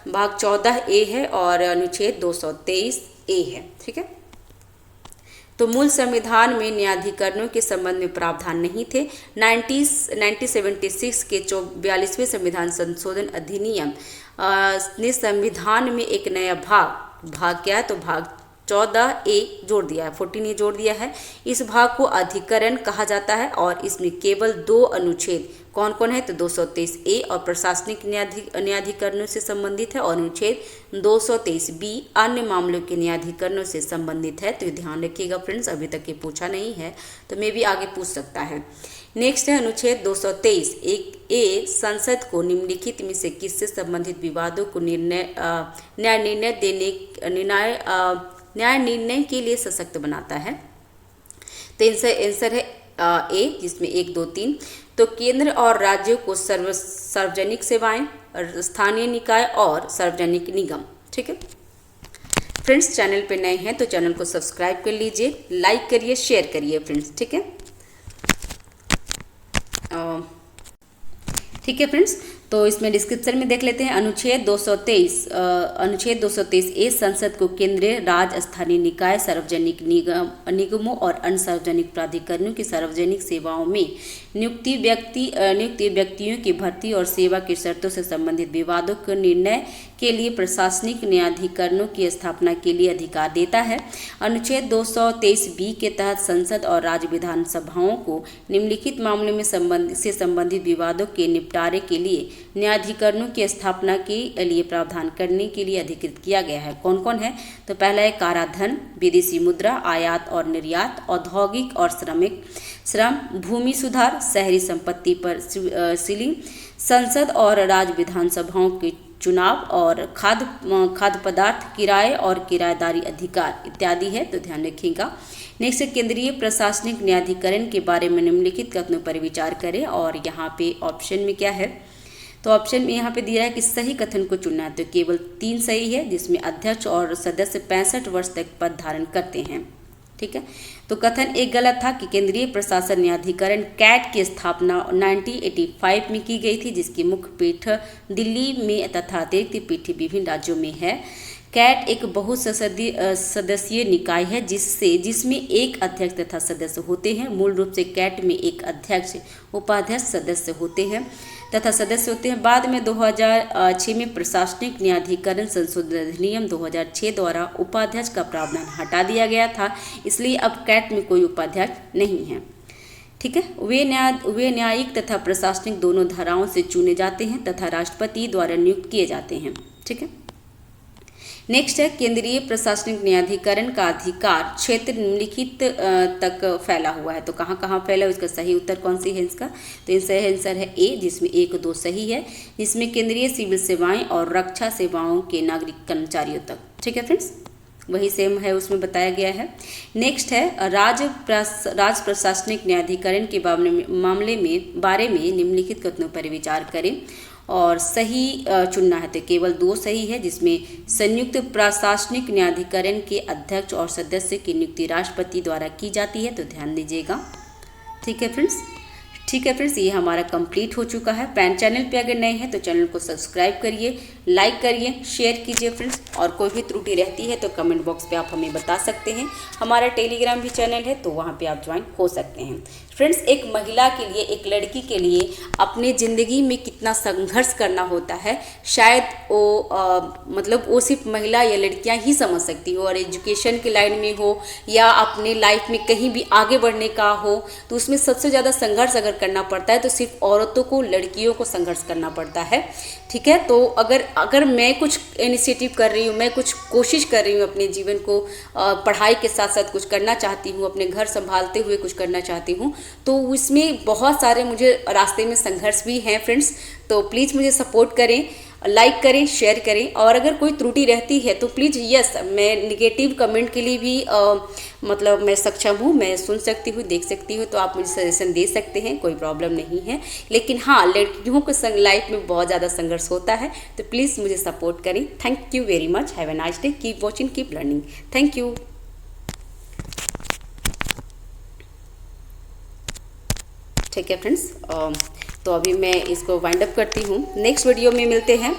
Speaker 1: भाग 14 ए है और अनुच्छेद 223 ए है। ठीक है, तो मूल संविधान में न्यायाधिकरणों के संबंध में प्रावधान नहीं थे। 1976 के 42वें संविधान संशोधन अधिनियम ने संविधान में एक नया भाग क्या है, तो भाग 14A जोड़ दिया है, 14A जोड़ दिया है। इस भाग को अधिकरण कहा जाता है और इसमें केवल 2 अनुच्छेद कौन कौन है, तो 223A और प्रशासनिक न्यायाधिकरणों से संबंधित है और अनुच्छेद 223B अन्य मामलों के न्यायाधिकरणों से संबंधित है। तो ध्यान रखिएगा फ्रेंड्स, अभी तक ये पूछा नहीं है तो मे भी आगे पूछ सकता है। नेक्स्ट है अनुच्छेद 223 एक ए संसद को निम्नलिखित में से किससे संबंधित विवादों को न्याय निर्णय के लिए सशक्त बनाता है। तो आंसर है ए, जिसमें 1 2 3। तो केंद्र और राज्यों को सार्वजनिक सेवाएं, स्थानीय निकाय और सार्वजनिक निगम। ठीक है फ्रेंड्स, चैनल पे नए हैं तो चैनल को सब्सक्राइब कर लीजिए, लाइक करिए, शेयर करिए फ्रेंड्स। ठीक है फ्रेंड्स, तो इसमें डिस्क्रिप्शन में देख लेते हैं। अनुच्छेद 223 ए संसद को केंद्रीय, राज्य, स्थानीय निकाय, सार्वजनिक निगमों और अन्य सार्वजनिक प्राधिकरणों की सार्वजनिक सेवाओं में नियुक्त व्यक्तियों की भर्ती और सेवा की शर्तों से संबंधित विवादों के निर्णय के लिए प्रशासनिक न्यायाधिकरणों की स्थापना के लिए अधिकार देता है। अनुच्छेद 223B के तहत संसद और राज्य विधानसभाओं को निम्नलिखित मामलों में संबंधित विवादों के निपटारे के लिए न्यायाधिकरणों की स्थापना के लिए प्रावधान करने के लिए अधिकृत किया गया है। कौन कौन है, तो पहला है काराधन, विदेशी मुद्रा, आयात और निर्यात, औद्योगिक और श्रम, भूमि सुधार, शहरी संपत्ति पर सीलिंग, संसद और राज्य विधानसभाओं के चुनाव और खाद्य पदार्थ, किराए और किराएदारी अधिकार इत्यादि है। तो ध्यान रखिएगा। नेक्स्ट है केंद्रीय प्रशासनिक न्यायाधिकरण के बारे में निम्नलिखित कथनों पर विचार करें। और यहाँ पे ऑप्शन में क्या है, तो ऑप्शन में यहाँ पे दिया है कि सही कथन को चुनना है। तो केवल 3 सही है, जिसमें अध्यक्ष और सदस्य 65 वर्ष तक पद धारण करते हैं। ठीक है, तो कथन एक गलत था कि केंद्रीय प्रशासन न्यायाधिकरण कैट की स्थापना 1985 में की गई थी, जिसकी मुख्य पीठ दिल्ली में तथा अतिरिक्त पीठ विभिन्न राज्यों में है। कैट एक बहुसदस्यीय निकाय है जिसमें एक अध्यक्ष तथा सदस्य होते हैं। मूल रूप से कैट में एक अध्यक्ष, उपाध्यक्ष, सदस्य होते हैं। बाद में 2006 में प्रशासनिक न्यायाधिकरण संशोधन अधिनियम 2006 द्वारा उपाध्यक्ष का प्रावधान हटा दिया गया था, इसलिए अब कैट में कोई उपाध्यक्ष नहीं है। ठीक है, वे न्यायिक तथा प्रशासनिक दोनों धाराओं से चुने जाते हैं तथा राष्ट्रपति द्वारा नियुक्त किए जाते हैं। ठीक है, नेक्स्ट है केंद्रीय प्रशासनिक न्यायाधिकरण का अधिकार क्षेत्र निम्नलिखित तक फैला हुआ है। तो कहाँ कहाँ फैला है, इसका सही उत्तर कौन सी है इसका, तो इसका आंसर है ए, जिसमें 1 2 सही है, जिसमें केंद्रीय सिविल सेवाएं और रक्षा सेवाओं के नागरिक कर्मचारियों तक। ठीक है फ्रेंड्स, वही सेम है, उसमें बताया गया है। नेक्स्ट है राज्य प्रशासनिक न्यायाधिकरण के बारे में निम्नलिखित कथनों पर विचार करें और सही चुनना है। तो केवल 2 सही है, जिसमें संयुक्त प्रशासनिक न्यायाधिकरण के अध्यक्ष और सदस्य की नियुक्ति राष्ट्रपति द्वारा की जाती है। तो ध्यान दीजिएगा। ठीक है फ्रेंड्स, ये हमारा कंप्लीट हो चुका है। चैनल पे अगर नए हैं तो चैनल को सब्सक्राइब करिए, लाइक करिए, शेयर कीजिए फ्रेंड्स। और कोई भी त्रुटि रहती है तो कमेंट बॉक्स पे आप हमें बता सकते हैं। हमारा टेलीग्राम भी चैनल है, तो वहाँ पे आप ज्वाइन हो सकते हैं। फ्रेंड्स, एक महिला के लिए, एक लड़की के लिए अपने ज़िंदगी में कितना संघर्ष करना होता है, शायद वो सिर्फ महिला या लड़कियां ही समझ सकती हो। और एजुकेशन की लाइन में हो या अपने लाइफ में कहीं भी आगे बढ़ने का हो, तो उसमें सबसे ज़्यादा संघर्ष अगर करना पड़ता है तो सिर्फ औरतों को, लड़कियों को संघर्ष करना पड़ता है। ठीक है, तो अगर मैं कुछ इनिशिएटिव कर रही हूँ, मैं कुछ कोशिश कर रही हूँ अपने जीवन को पढ़ाई के साथ साथ कुछ करना चाहती हूँ, अपने घर संभालते हुए कुछ करना चाहती हूँ, तो इसमें बहुत सारे मुझे रास्ते में संघर्ष भी हैं फ्रेंड्स। तो प्लीज़ मुझे सपोर्ट करें, लाइक करें, शेयर करें। और अगर कोई त्रुटि रहती है तो प्लीज़ मैं निगेटिव कमेंट के लिए भी मैं सक्षम हूँ, मैं सुन सकती हूँ, देख सकती हूँ, तो आप मुझे सजेशन दे सकते हैं, कोई प्रॉब्लम नहीं है। लेकिन हाँ, लड़कियों को लाइफ में बहुत ज़्यादा संघर्ष होता है, तो प्लीज़ मुझे सपोर्ट करें। Thank you very much, have a nice day, keep watching, keep learning, thank you. ठीक है फ्रेंड्स, तो अभी मैं इसको वाइंड अप करती हूँ। नेक्स्ट वीडियो में मिलते हैं।